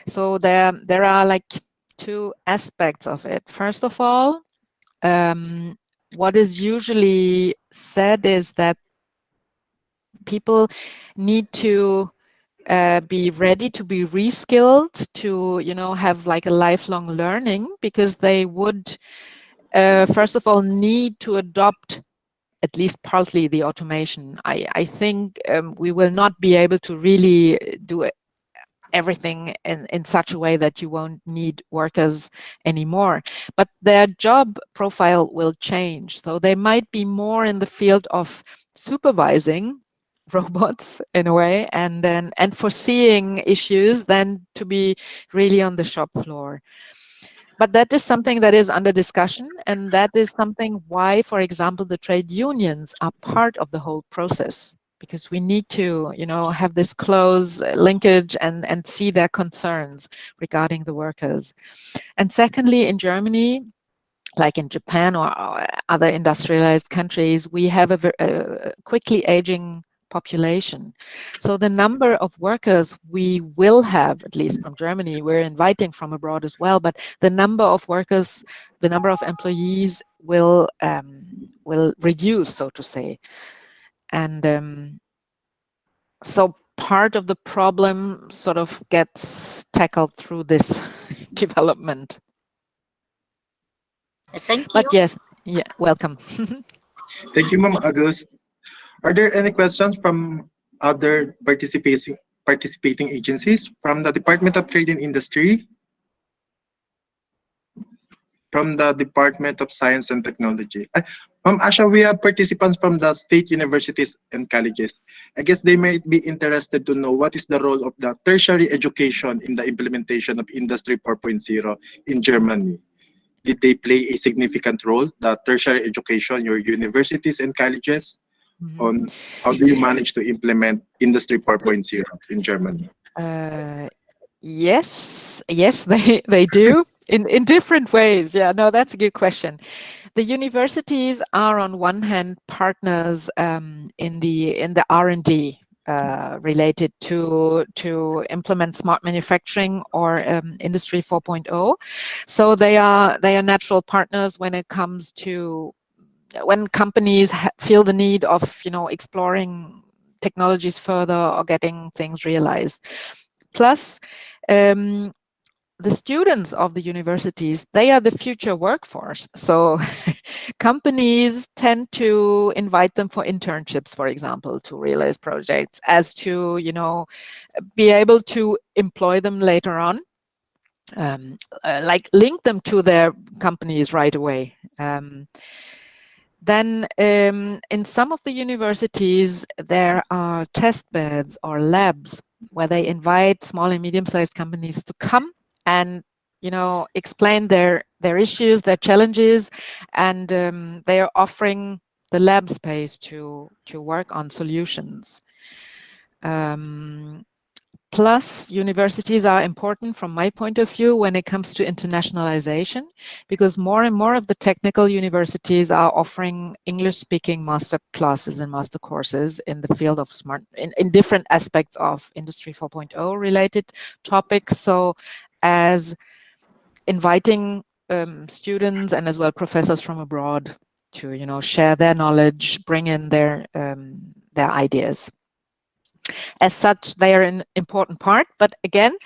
So there are like two aspects of it. First of all, what is usually said is that people need to be ready to be reskilled, to have like a lifelong learning, because they would first of all need to adopt at least partly the automation. I think we will not be able to really do everything in such a way that you won't need workers anymore. But their job profile will change. So they might be more in the field of supervising robots in a way, and foreseeing issues than to be really on the shop floor. But that is something that is under discussion, and that is something why, for example, the trade unions are part of the whole process, because we need to, have this close linkage and see their concerns regarding the workers. And secondly, in Germany, like in Japan or other industrialized countries, we have a quickly aging population. So the number of workers we will have, at least from Germany, we're inviting from abroad as well, but the number of workers, the number of employees will reduce, so to say. And so part of the problem sort of gets tackled through this development. Thank you. But yes, yeah, welcome. Thank you, Ma'am August. Are there any questions from other participating agencies from the Department of Trade and Industry, from the Department of Science and Technology? Ma'am Asha, we have participants from the state universities and colleges. I guess they might be interested to know what is the role of the tertiary education in the implementation of Industry 4.0 in Germany. Did they play a significant role, the tertiary education, your universities and colleges, on how do you manage to implement Industry 4.0 in Germany? Yes, they do in different ways. Yeah, no, that's a good question. The universities are on one hand partners in the R&D related to implement smart manufacturing or Industry 4.0. So they are natural partners when it comes to when companies feel the need of exploring technologies further or getting things realized. Plus, the students of the universities, they are the future workforce. So companies tend to invite them for internships, for example, to realize projects, as to, be able to employ them later on, like link them to their companies right away. Then in some of the universities, there are test beds or labs where they invite small and medium-sized companies to come and explain their issues, their challenges, and they are offering the lab space to work on solutions. Plus, universities are important from my point of view when it comes to internationalization, because more and more of the technical universities are offering English-speaking master classes and master courses in the field of in different aspects of Industry 4.0 related topics. So as inviting students and as well professors from abroad to share their knowledge, bring in their ideas. As such, they are an important part. But again,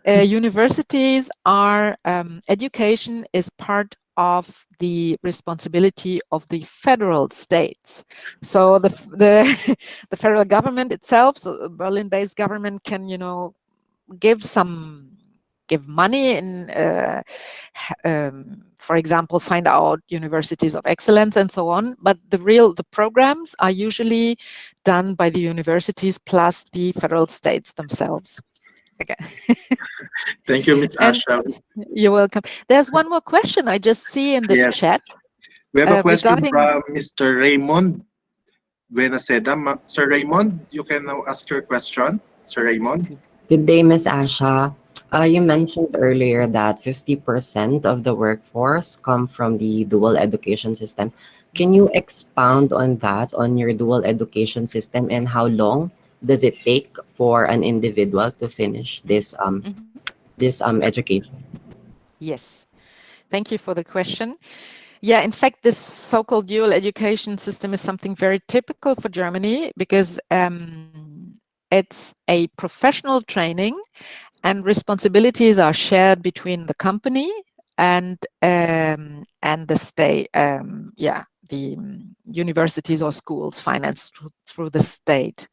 universities are education is part of the responsibility of the federal states. So the the federal government itself, the Berlin-based government, can give money and, for example, find out universities of excellence and so on. But the programs are usually done by the universities plus the federal states themselves. Okay. Thank you, Ms. Asha. You're welcome. There's one more question I just see in the chat. We have a question regarding from Mr. Raymond Venaceda. Sir Raymond, you can now ask your question. Sir Raymond. Good day, Miss Asha. You mentioned earlier that 50% of the workforce come from the dual education system. Can you expound on that, on your dual education system, and how long does it take for an individual to finish this education? Yes. Thank you for the question. Yeah, in fact, this so-called dual education system is something very typical for Germany because it's a professional training and responsibilities are shared between the company and the state. The universities or schools financed through the state.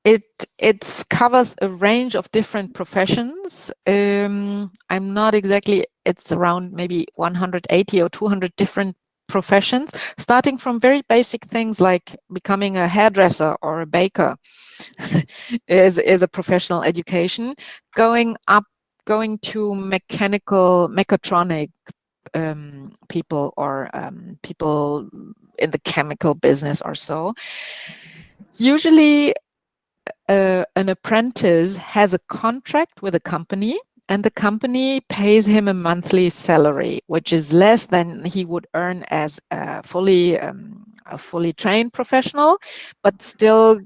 It covers a range of different professions. I'm not exactly, it's around maybe 180 or 200 different professions, starting from very basic things like becoming a hairdresser or a baker is a professional education, going to mechatronic people or people in the chemical business or so. Usually an apprentice has a contract with a company and the company pays him a monthly salary, which is less than he would earn as a fully a fully trained professional, but still,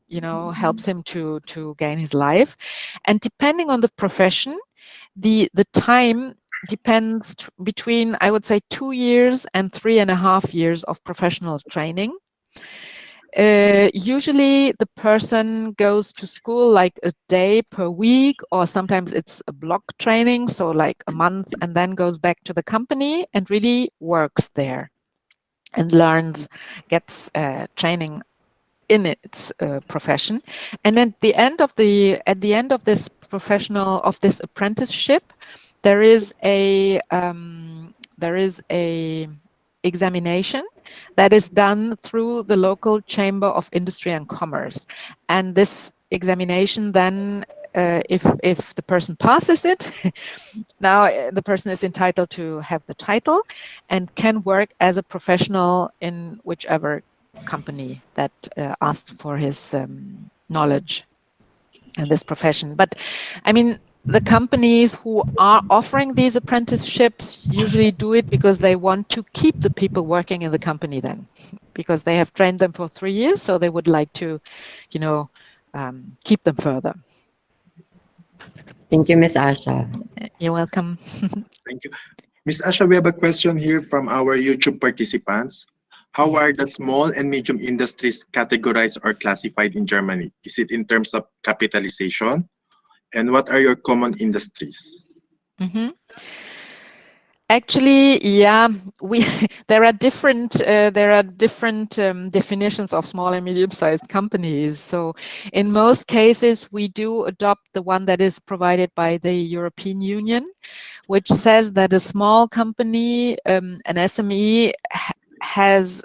you know, helps him to gain his life. And depending on the profession, the time depends between, I would say, 2 years and 3.5 years of professional training. Usually the person goes to school like a day per week, or sometimes it's a block training, so like a month, and then goes back to the company and really works there and learns, gets training in its profession. And at the end of this professional, of this apprenticeship, there is a examination that is done through the local Chamber of Industry and Commerce. And this examination then, if the person passes it, now the person is entitled to have the title and can work as a professional in whichever company that asked for his knowledge and this profession. But I mean, the companies who are offering these apprenticeships usually do it because they want to keep the people working in the company then, because they have trained them for 3 years, so they would like to, you know, keep them further. Thank you, Miss Asha. You're welcome. Thank you. Ms. Asha, we have a question here from our YouTube participants. How Yeah. are the small and medium industries categorized or classified in Germany? Is it in terms of capitalization? And what are your common industries? Mm-hmm. Actually, yeah, we there are different definitions of small and medium-sized companies. So, in most cases, we do adopt the one that is provided by the European Union, which says that a small company, an SME, has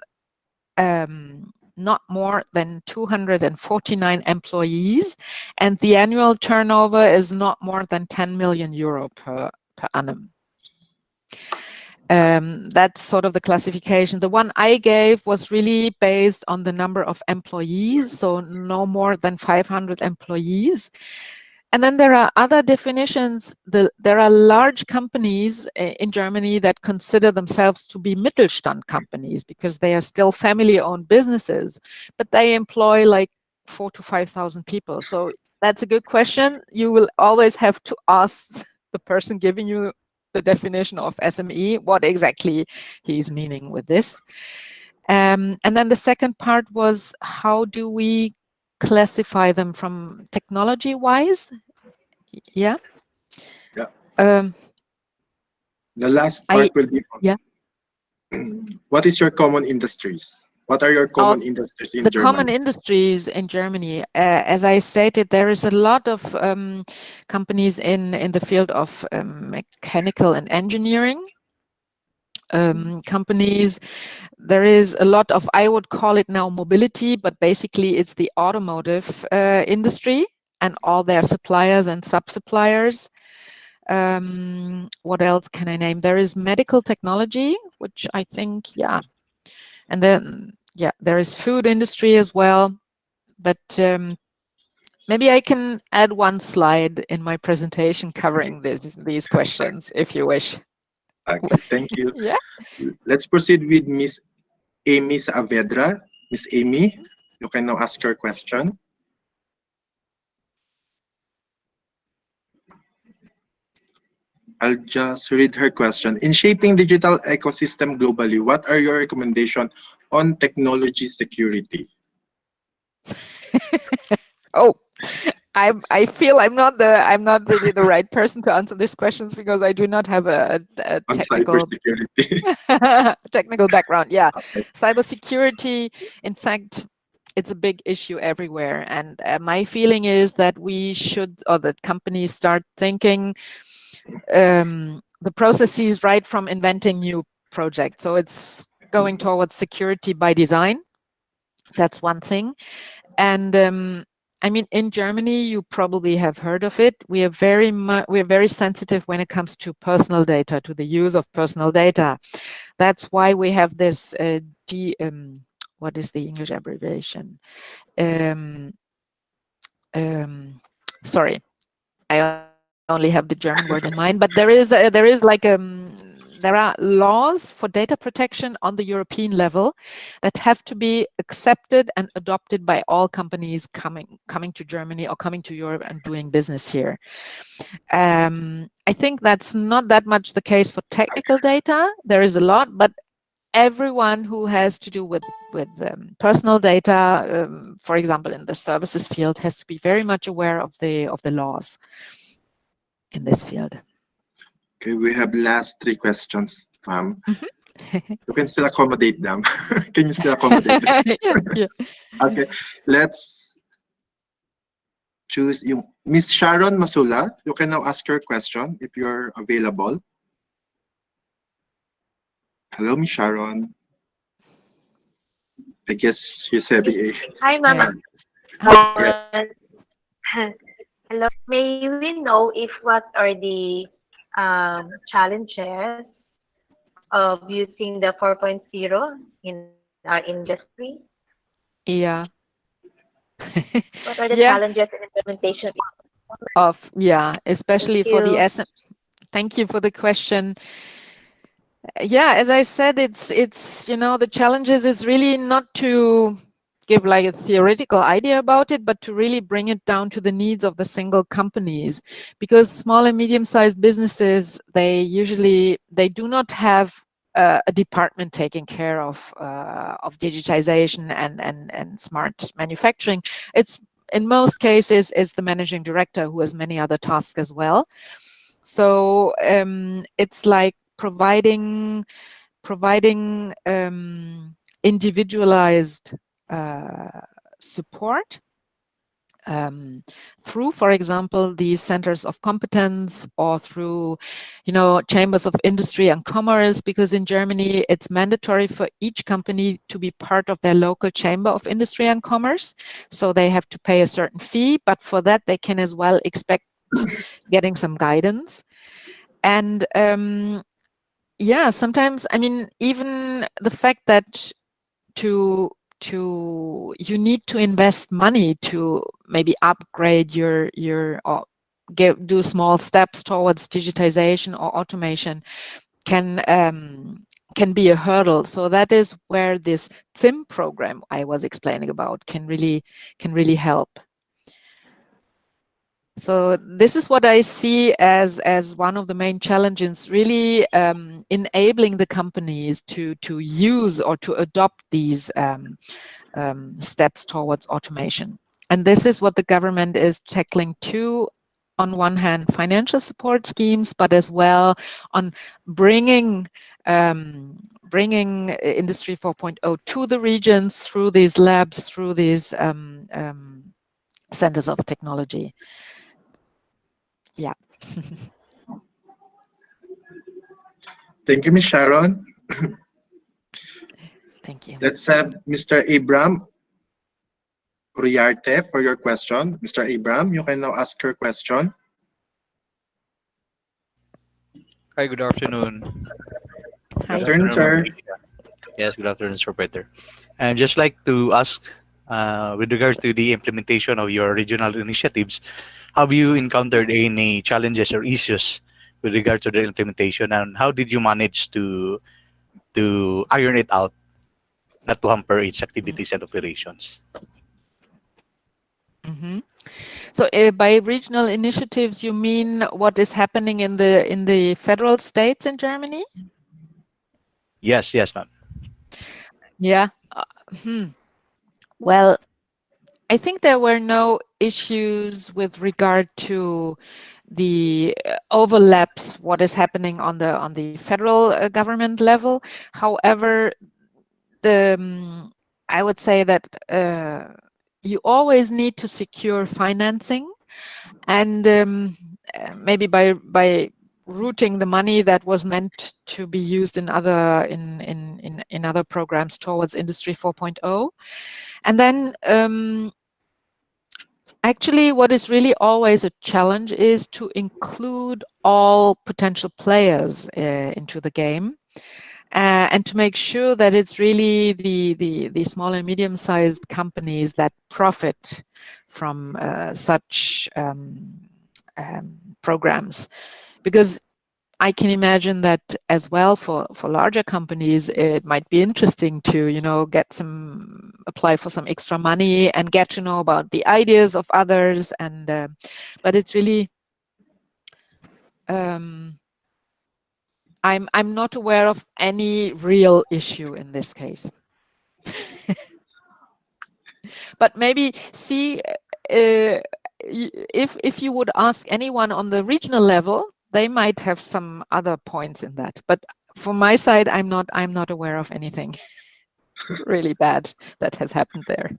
not more than 249 employees, and the annual turnover is not more than 10 million euro per annum. That's sort of the classification. The one I gave was really based on the number of employees, so no more than 500 employees. And then there are other definitions. There are large companies in Germany that consider themselves to be Mittelstand companies because they are still family-owned businesses, but they employ like 4,000 to 5,000 people. So that's a good question. You will always have to ask the person giving you the definition of SME, what exactly he's meaning with this. And then the second part was, how do we classify them from technology-wise? Yeah. Yeah. Um, The last part will be yeah. what is your common industries? What are your common industries in The common Germany? industries in Germany, as I stated, there is a lot of companies in the field of mechanical and engineering. Companies, there is a lot of, I would call it now mobility, but basically it's the automotive industry and all their suppliers and sub-suppliers. What else can I name? There is medical technology, which I think, yeah. And then, yeah, there is food industry as well. But maybe I can add one slide in my presentation covering these questions, if you wish. Okay, thank you. Yeah. Let's proceed with Miss Amy Saavedra. Miss Amy, you can now ask your question. I'll just read her question. In shaping digital ecosystem globally, what are your recommendations on technology security? Oh, I feel I'm not really the right person to answer these questions because I do not have a On technical cybersecurity. technical background. Yeah, Okay. cybersecurity, in fact, it's a big issue everywhere. And my feeling is that we should, or that companies start thinking the processes right from inventing new projects. So it's going towards security by design. That's one thing. And I mean, in Germany, you probably have heard of it. We are very sensitive when it comes to personal data, to the use of personal data. That's why we have this what is the English abbreviation? Sorry, I only have the German word in mind. But there is like there are laws for data protection on the European level that have to be accepted and adopted by all companies coming to Germany or coming to Europe and doing business here. I think that's not that much the case for technical data. There is a lot, but everyone who has to do with personal data, for example, in the services field, has to be very much aware of the laws in this field. Okay, we have last 3 questions, ma'am. You can still accommodate them. Can you still accommodate them? Yeah. Okay, let's choose yung Miss Sharon Masula. You can now ask your question if you're available. Hello, Miss Sharon. I guess she's heavy A. Hi, Yeah. Mama. Hello. May we know if what are the challenges of using the 4.0 in our industry? Yeah. What are the Yeah. challenges in implementation? Especially Thank for the you. Thank you for the question. Yeah, as I said, it's the challenges is really not to give like a theoretical idea about it, but to really bring it down to the needs of the single companies, because small and medium-sized businesses, they do not have a department taking care of digitization and smart manufacturing. It's in most cases is the managing director who has many other tasks as well. So it's like providing individualized support through, for example, these centers of competence, or through, chambers of industry and commerce, because in Germany it's mandatory for each company to be part of their local chamber of industry and commerce. So they have to pay a certain fee, but for that they can as well expect getting some guidance. And yeah, sometimes, I mean, even the fact that you need to invest money to maybe upgrade your or do small steps towards digitization or automation can be a hurdle. So that is where this CIM program I was explaining about can really help. So this is what I see as one of the main challenges, really enabling the companies to use or to adopt these steps towards automation. And this is what the government is tackling too. On one hand, financial support schemes, but as well on bringing Industry 4.0 to the regions through these labs, through these centers of technology. Yeah. Thank you, Miss Sharon. Thank you. Let's have Mr. Abram Uriarte for your question. Mr. Abram, you can now ask your question. Hi, good afternoon. Hi. Good afternoon, sir. Yes, good afternoon, Mr. Peter. And just like to ask, with regards to the implementation of your regional initiatives, have you encountered any challenges or issues with regards to the implementation, and how did you manage to iron it out, not to hamper its activities and operations? Mm-hmm. So by regional initiatives, you mean what is happening in the federal states in Germany? Yes, ma'am. Yeah. Well, I think there were no issues with regard to the overlaps, what is happening on the federal government level. However, I would say that you always need to secure financing, and maybe by routing the money that was meant to be used in other other programs towards Industry 4.0. And then actually what is really always a challenge is to include all potential players into the game. And to make sure that it's really the small and medium-sized companies that profit from such programs, because I can imagine that as well for larger companies, it might be interesting to, apply for some extra money and get to know about the ideas of others. And but it's really, I'm not aware of any real issue in this case. But maybe see, if you would ask anyone on the regional level, they might have some other points in that. But from my side, I'm not aware of anything really bad that has happened there.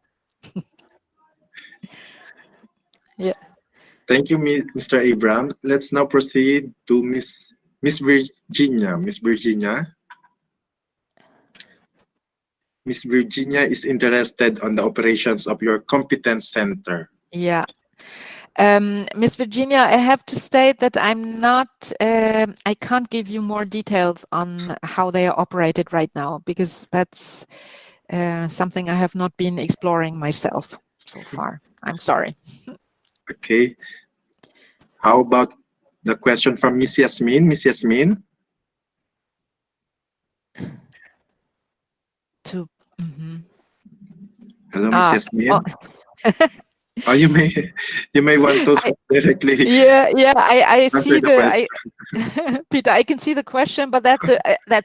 Yeah. Thank you, Mr. Abraham. Let's now proceed to Miss Virginia. Miss Virginia. Miss Virginia is interested on the operations of your competence center. Yeah. Miss Virginia, I have to state that I'm not, I can't give you more details on how they are operated right now, because that's something I have not been exploring myself so far. I'm sorry. Okay. How about the question from Miss Yasmin? Miss Yasmin? Hello, Miss Yasmin. Oh, you may want to directly. I see Peter, I can see the question, but that's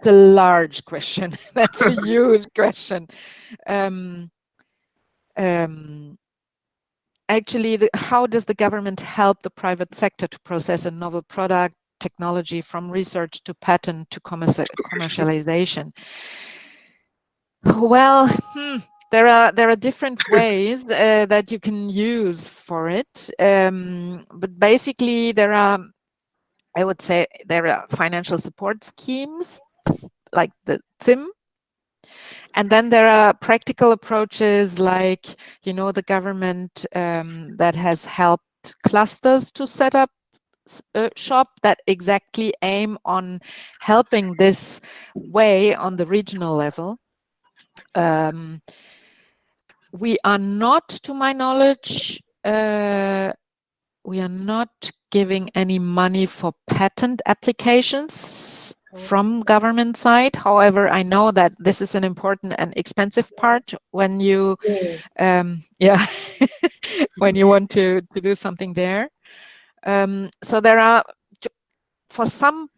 a large question. That's a huge question. Actually, how does the government help the private sector to process a novel product, technology from research to patent to commercialization? Well, there are different ways that you can use for it, but basically I would say there are financial support schemes like the ZIM, and then there are practical approaches like, the government that has helped clusters to set up shop that exactly aim on helping this way on the regional level. We are not, to my knowledge, we are not giving any money for patent applications from government side. However, I know that this is an important and expensive part when you, when you want to do something there. So there are, for some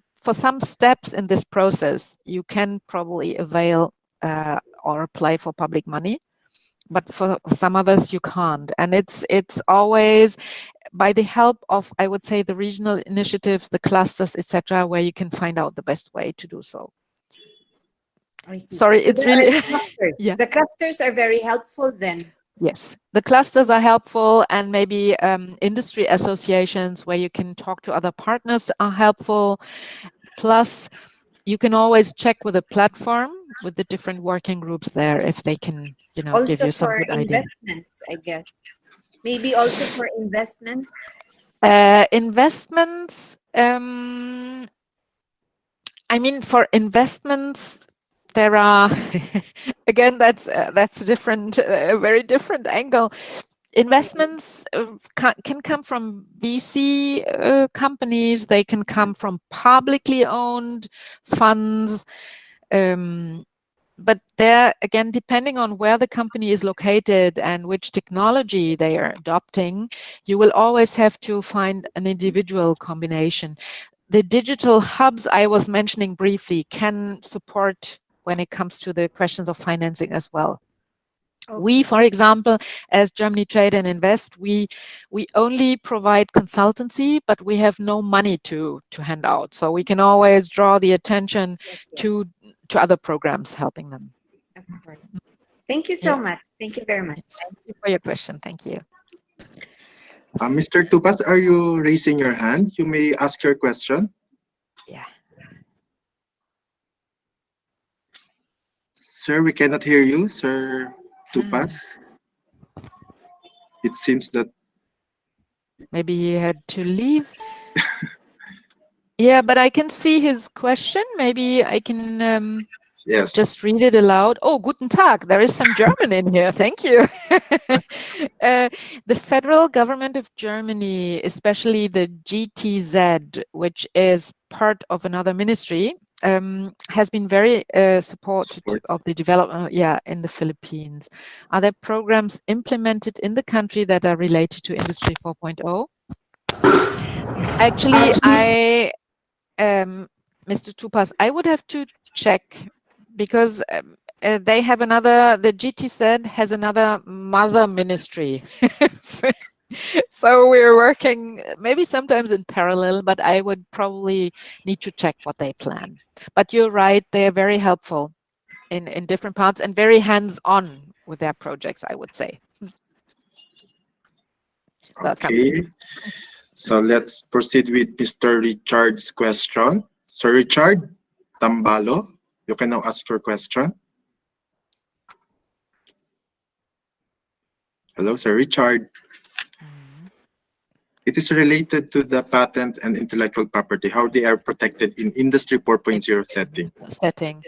steps in this process, you can probably avail or apply for public money, but for some others you can't. And it's always by the help of, I would say, the regional initiatives, the clusters, etc., where you can find out the best way to do so. I see. Sorry, so it's really yeah. The clusters are very helpful then. Yes, the clusters are helpful, and maybe industry associations where you can talk to other partners are helpful. Plus, you can always check with the platform, with the different working groups there, if they can, also give you some good ideas. Investments, I guess. Maybe also for investments. Investments. I mean, for investments, there are again, that's a different, very different angle. Investments can come from VC companies. They can come from publicly owned funds. But there, again, depending on where the company is located and which technology they are adopting, you will always have to find an individual combination. The digital hubs I was mentioning briefly can support when it comes to the questions of financing as well. Okay. We, for example, as Germany Trade and Invest, we only provide consultancy, but we have no money to hand out. So we can always draw the attention to other programs helping them. Of course. Thank you so much. Thank you very much. Thank you for your question. Thank you. Mr. Tupas, are you raising your hand? You may ask your question. Yeah. Sir, we cannot hear you, Sir Tupas. It seems that maybe he had to leave. Yeah, but I can see his question. Maybe I can Yes. just read it aloud. Oh, guten Tag. There is some German in here. Thank you. The federal government of Germany, especially the GTZ, which is part of another ministry, has been very supportive Support. of the development, in the Philippines. Are there programs implemented in the country that are related to Industry 4.0? Actually, Mr. Tupas, I would have to check because they have the GTZ has another mother ministry. So we're working maybe sometimes in parallel, but I would probably need to check what they plan. But you're right, they're very helpful in different parts and very hands-on with their projects, I would say. Welcome. Okay. So let's proceed with Mr. Richard's question. Sir Richard Tambalo, you can now ask your question. Hello, Sir Richard. It is related to the patent and intellectual property, how they are protected in Industry 4.0 setting.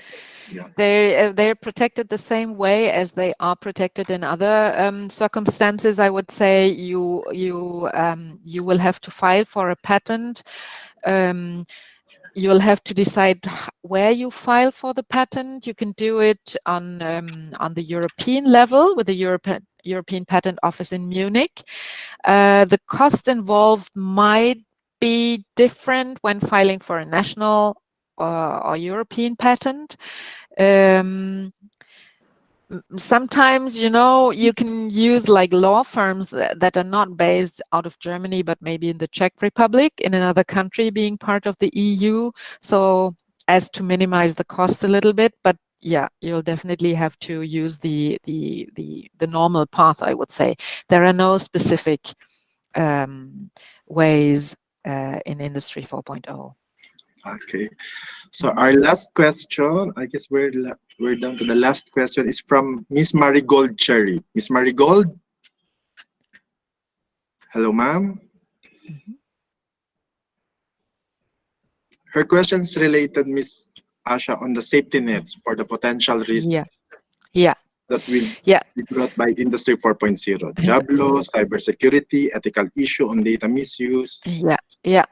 Yeah. They're protected the same way as they are protected in other circumstances. I would say you will have to file for a patent. You will have to decide where you file for the patent. You can do it on the European level with the European Patent Office in Munich. The cost involved might be different when filing for a national or European patent. Sometimes, you can use like law firms that are not based out of Germany, but maybe in the Czech Republic, in another country being part of the EU. So as to minimize the cost a little bit, but yeah, you'll definitely have to use the normal path, I would say. There are no specific ways in Industry 4.0. Okay. So our last question, I guess we're down to the last question, is from Miss Marigold Cherry. Miss Marigold? Hello, ma'am. Her question is related, Miss Asha, on the safety nets for the potential risk that will be brought by Industry 4.0. Job loss, cybersecurity, ethical issue on data misuse. Yeah.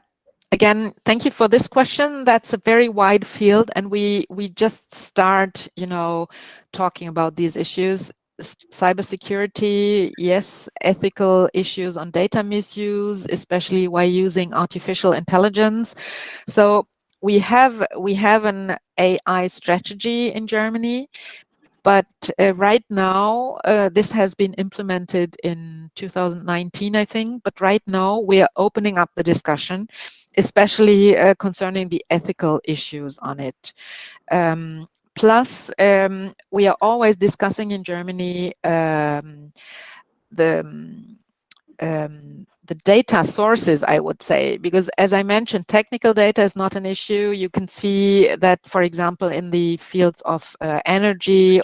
Again, thank you for this question. That's a very wide field, and we just start, talking about these issues. Cybersecurity, yes, ethical issues on data misuse, especially while using artificial intelligence. So we have an AI strategy in Germany, but right now, this has been implemented in 2019, I think. But right now, we are opening up the discussion, especially concerning the ethical issues on it. Plus, we are always discussing in Germany the data sources, I would say, because as I mentioned, technical data is not an issue. You can see that, for example, in the fields of energy,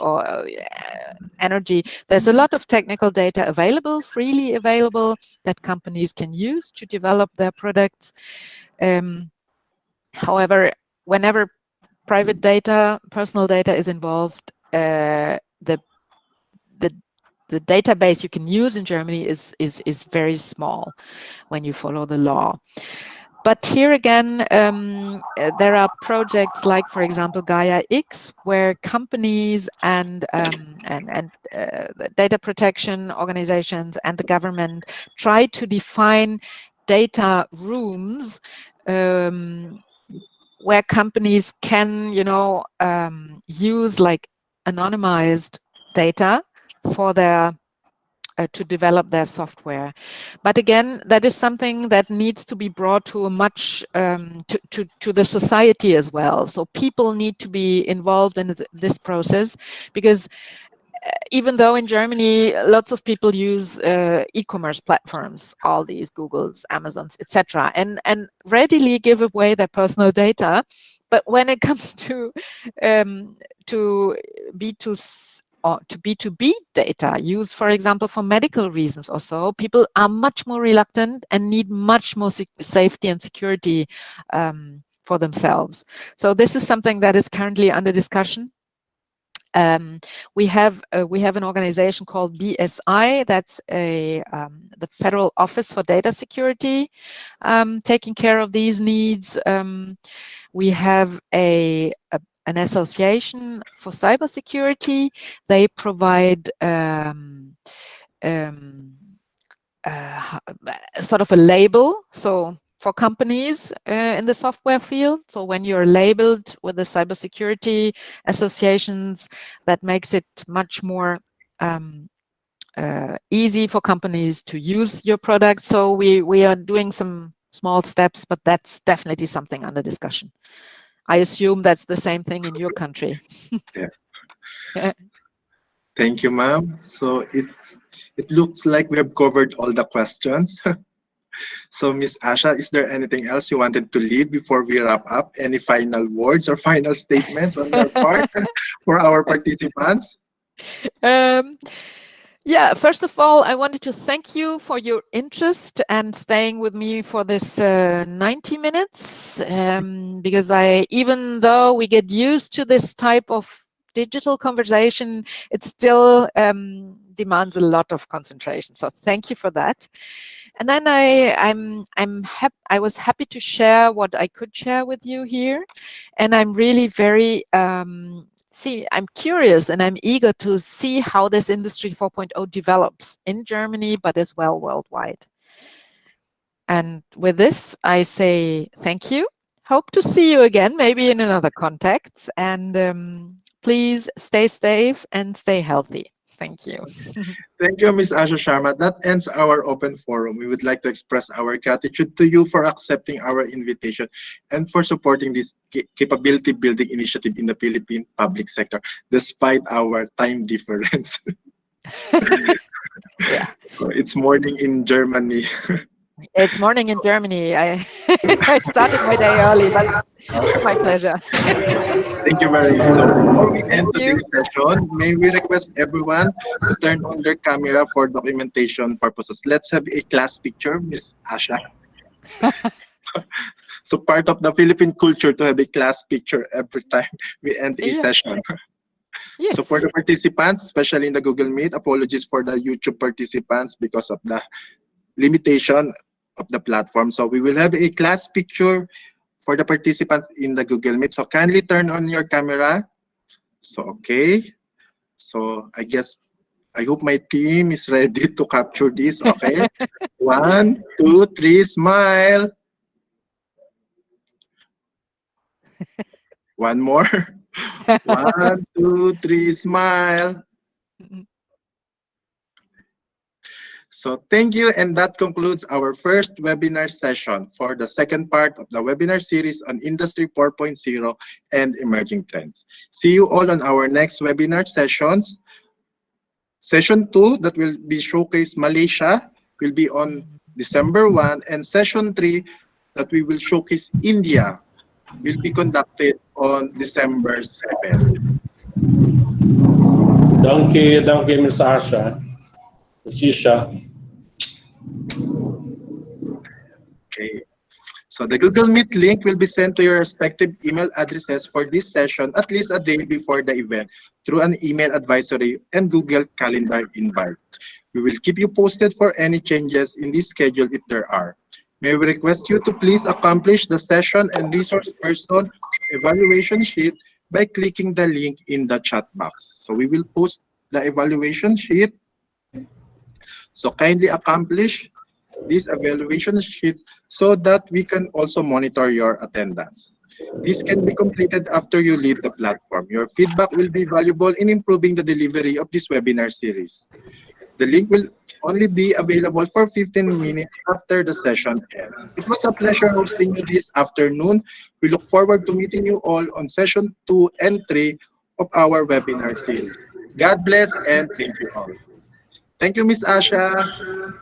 there's a lot of technical data available, freely available, that companies can use to develop their products. However, whenever private data, personal data is involved, the database you can use in Germany is very small when you follow the law. But here again, there are projects like, for example, Gaia X, where companies and data protection organizations and the government try to define data rooms where companies can, use like anonymized data for their to develop their software. But again, that is something that needs to be brought to a much to the society as well. So people need to be involved in this process, because even though in Germany lots of people use e-commerce platforms, all these Googles, Amazons, etc., and readily give away their personal data, but when it comes to B2B data used, for example, for medical reasons or so, people are much more reluctant and need much more safety and security for themselves. So this is something that is currently under discussion. We have an organization called BSI. That's the Federal Office for Data Security, taking care of these needs. We have an association for cybersecurity. They provide sort of a label, so for companies in the software field. So when you're labeled with the cybersecurity associations, that makes it much more easy for companies to use your product. So we are doing some small steps, but that's definitely something under discussion. I assume that's the same thing in your country. Yes. Thank you, ma'am. So it looks like we have covered all the questions. So, Miss Asha, is there anything else you wanted to leave before we wrap up? Any final words or final statements on your part for our participants? Yeah, first of all, I wanted to thank you for your interest and staying with me for this 90 minutes, because even though we get used to this type of digital conversation, it still demands a lot of concentration. So thank you for that. And then I was happy to share what I could share with you here, and I'm really very I'm curious and I'm eager to see how this Industry 4.0 develops in Germany, but as well worldwide. And with this, I say thank you. Hope to see you again, maybe in another context. And please stay safe and stay healthy. Thank you. Thank you, Ms. Asha Sharma. That ends our open forum. We would like to express our gratitude to you for accepting our invitation and for supporting this capability building initiative in the Philippine public sector, despite our time difference. Yeah. It's morning in Germany. It's morning in Germany. I I started my day early, but it's my pleasure. Thank you very much. So before we end Thank you. today's session, may we request everyone to turn on their camera for documentation purposes. Let's have a class picture, Miss Asha. So part of the Philippine culture to have a class picture every time we end a Yeah. session. Yes. So for the participants, especially in the Google Meet, apologies for the YouTube participants because of the limitation of the platform. So we will have a class picture for the participants in the Google Meet. So kindly turn on your camera. So, okay. So I hope my team is ready to capture this. Okay. 1, 2, 3, smile. One more. 1, 2, 3, smile. So thank you, and that concludes our first webinar session for the second part of the webinar series on Industry 4.0 and emerging trends. See you all on our next webinar sessions. Session 2 that will be showcased Malaysia will be on December 1, and session 3 that we will showcase India will be conducted on December 7. Danke, Miss Asha. Miss Isha. Okay. So the Google Meet link will be sent to your respective email addresses for this session at least a day before the event through an email advisory and Google Calendar invite. We will keep you posted for any changes in this schedule if there are. May we request you to please accomplish the session and resource person evaluation sheet by clicking the link in the chat box. So we will post the evaluation sheet. So kindly accomplish this evaluation sheet so that we can also monitor your attendance. This can be completed after you leave the platform. Your feedback will be valuable in improving the delivery of this webinar series. The link will only be available for 15 minutes after the session ends. It was a pleasure hosting you this afternoon. We look forward to meeting you all on session 2 and 3 of our webinar series. God bless and thank you all. Thank you, Miss Asha.